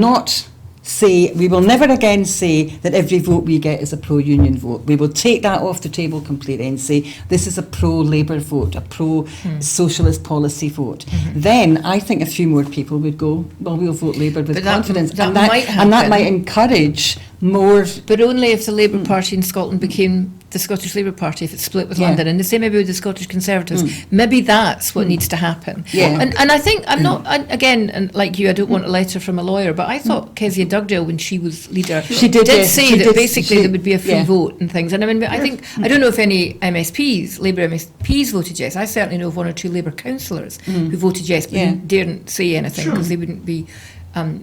never again say that every vote we get is a pro-union vote. We will take that off the table completely and say this is a pro-Labour vote, a pro-socialist policy vote. Then I think a few more people would go, well, we'll vote Labour with confidence, that might encourage more. But only if the Labour Party in Scotland became the Scottish Labour Party if it's split with London, and the same maybe with the Scottish Conservatives. Maybe that's what needs to happen. Yeah. And I think, again, like you, I don't want a letter from a lawyer, but I thought Kezia Dugdale, when she was leader, She did say that basically there would be a free yeah. vote and things. And I mean, I think, I don't know if any MSPs, Labour MSPs voted yes. I certainly know of one or two Labour councillors who voted yes, but who daren't say anything because they wouldn't be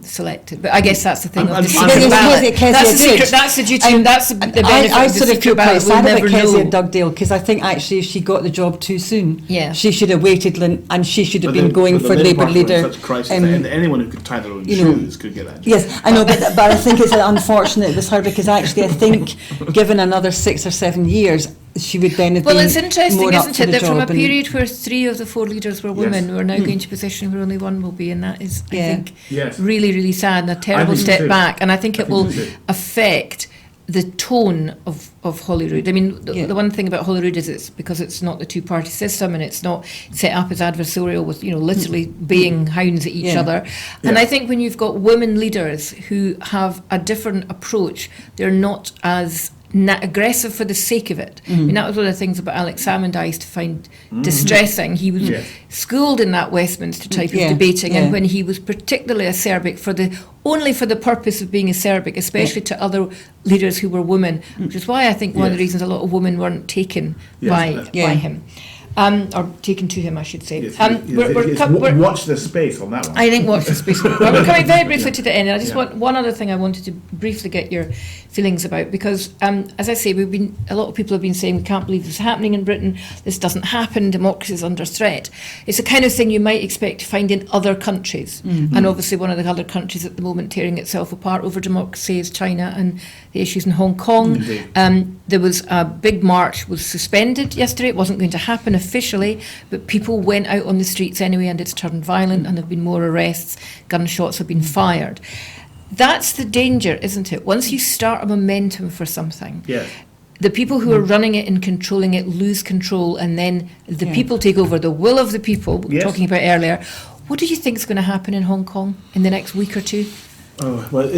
selected. But I guess that's the thing of the secret ballot. That's the secret. That's the duty. That's the benefit I of the sort of feel secret quite ballot. sad We'll about never Kezia know. Dugdale, because I think actually she got the job too soon. Yeah. She should have waited, and she should have But been the- going but the for Labour Party were in leader. such a crisis, and anyone who could tie their own you know, shoes could get that job. Yes, I know, but I think it's unfortunate it was her, because actually I think given another 6 or 7 years, she would then have Well, been it's interesting, more up isn't for it, the that from a job and- period where 3 of the 4 leaders were women, Yes. we're now going to a position where only 1 will be, and that is, I think, Yes. really, really sad and a terrible think step so. back. And I think I it think will so too. affect the tone of Holyrood. I mean, Yeah. the one thing about Holyrood is it's because it's not the two-party system and it's not set up as adversarial with, literally baying hounds at each Yeah. other. And Yeah. I think when you've got women leaders who have a different approach, they're not as aggressive for the sake of it. I mean, that was one of the things about Alex Salmond I used to find distressing. He was Yes. schooled in that Westminster type Yeah, of debating, yeah. and when he was particularly acerbic only for the purpose of being acerbic, especially to other leaders who were women, which is why I think one of the Yes. reasons a lot of women weren't taken Yes. by Yeah. him. Or taken to him, I should say. Yes, watch the space on that one. I think watch the space. Well, we're coming very briefly to the end, and I just Yeah. want one other thing I wanted to briefly get your feelings about, because as I say, a lot of people have been saying we can't believe this is happening in Britain, this doesn't happen, democracy is under threat. It's the kind of thing you might expect to find in other countries, and obviously one of the other countries at the moment tearing itself apart over democracy is China and the issues in Hong Kong. Indeed. There was a big march was suspended yesterday. It wasn't going to happen officially, but people went out on the streets anyway, and it's turned violent, and there have been more arrests, gunshots have been fired. That's the danger, isn't it? Once you start a momentum for something, Yes. the people who are running it and controlling it lose control, and then the Yeah. people take over, the will of the people, we were Yes. talking about earlier. What do you think is going to happen in Hong Kong in the next week or two? Oh, but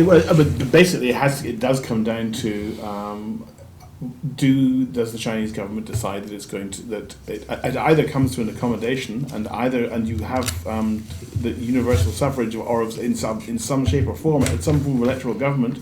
basically, it does come down to does the Chinese government decide that it's going to it either comes to an accommodation and you have the universal suffrage or in some shape or form at some form of electoral government,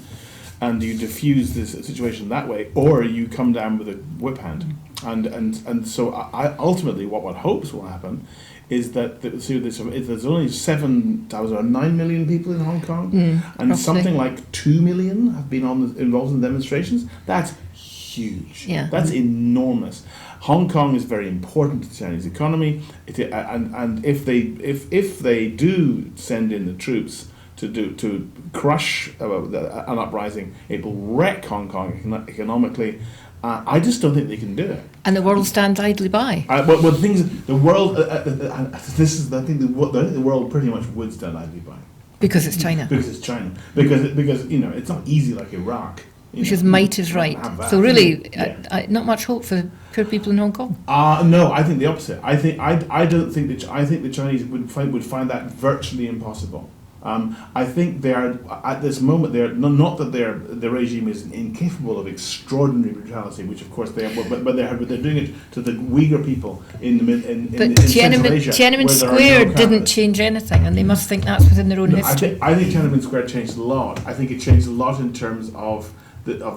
and you diffuse this situation that way, or you come down with a whip hand, and so ultimately what one hopes will happen is that there's only 9 million people in Hong Kong, and roughly. something like 2 million have been involved in demonstrations. That's huge. Yeah. That's enormous. Hong Kong is very important to the Chinese economy, and if they do send in the troops to crush an uprising, it will wreck Hong Kong economically. I just don't think they can do it. And the world stands idly by. Well, the thing is, the world. This is I think the world pretty much would stand idly by Because it's China. because it's China. Because it's not easy like Iraq. Which is might is right. Have that. So really, Yeah. not much hope for poor people in Hong Kong. No, I think the opposite. I don't think I think the Chinese would find that virtually impossible. I think they are at this moment. They are not that the regime is incapable of extraordinary brutality, which of course they are, but they're doing it to the Uyghur people in Central Asia. Tiananmen where there are Square no didn't cameras. change anything, and they must think that's within their own history. I think Tiananmen Square changed a lot. I think it changed a lot in terms of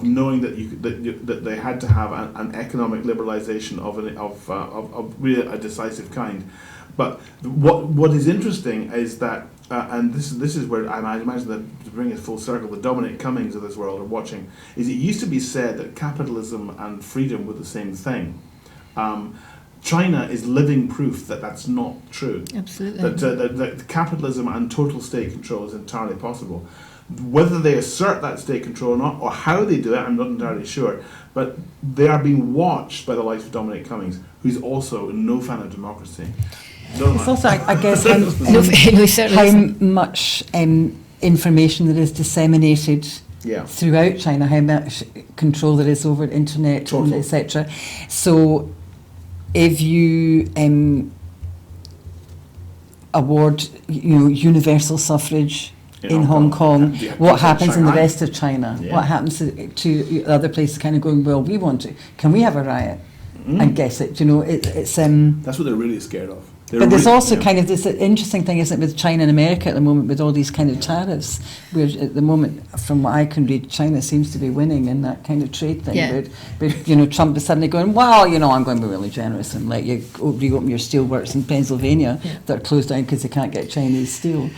knowing that they had to have an economic liberalisation of really a decisive kind. But what is interesting is that, and this is where I imagine that to bring it full circle, the Dominic Cummings of this world are watching. Is it used to be said that capitalism and freedom were the same thing. China is living proof that that's not true. Absolutely. That capitalism and total state control is entirely possible. Whether they assert that state control or not, or how they do it, I'm not entirely sure. But they are being watched by the likes of Dominic Cummings, who's also no fan of democracy. It's also, I guess, No, certainly how isn't. much information there is disseminated Yeah. throughout China, how much control there is over internet, Total. etc. So if you award universal suffrage in Hong Kong, Yeah, what happens in the Shanghai. rest of China, Yeah. what happens to other places kind of going, well, we want to, can we have a riot? And guess it, it's... That's what they're really scared of. But there's also kind of this interesting thing, isn't it, with China and America at the moment, with all these kind of tariffs, where at the moment, from what I can read, China seems to be winning in that kind of trade thing. Yeah. But Trump is suddenly going, well, I'm going to be really generous and let you reopen your steelworks in Pennsylvania that are closed down because they can't get Chinese steel.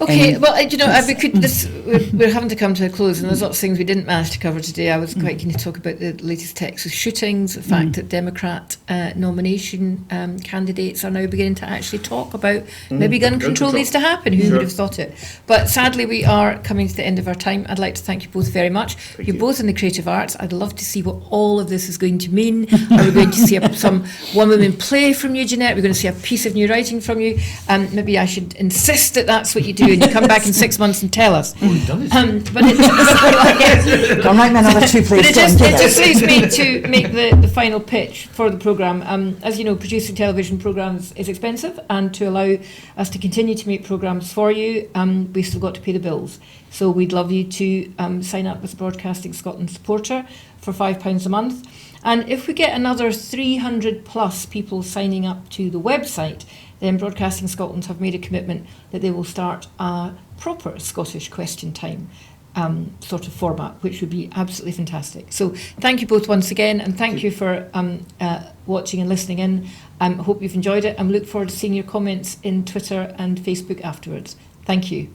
Okay, well, we're having to come to a close, and there's lots of things we didn't manage to cover today. I was quite keen to talk about the latest Texas shootings, the fact that Democrat nomination candidates are now beginning to actually talk about maybe gun control needs to happen. Who would have thought it? But sadly, we are coming to the end of our time. I'd like to thank you both very much. You're both in the creative arts. I'd love to see what all of this is going to mean. Are we going to see some one-woman play from you, Janette? We're going to see a piece of new writing from you. Maybe I should insist that that's what you do, and you come back in 6 months and tell us. Oh, we've done it. But it just, Go and write me another 2 plays. it just leaves me to make the final pitch for the programme. As you know, producing television programmes is expensive, and to allow us to continue to make programmes for you, we've still got to pay the bills. So we'd love you to sign up as a Broadcasting Scotland supporter for £5 a month. And if we get another 300 plus people signing up to the website, then Broadcasting Scotland have made a commitment that they will start a proper Scottish question time sort of format, which would be absolutely fantastic. So thank you both once again, and thank you for watching and listening in. I hope you've enjoyed it, and look forward to seeing your comments in Twitter and Facebook afterwards. Thank you.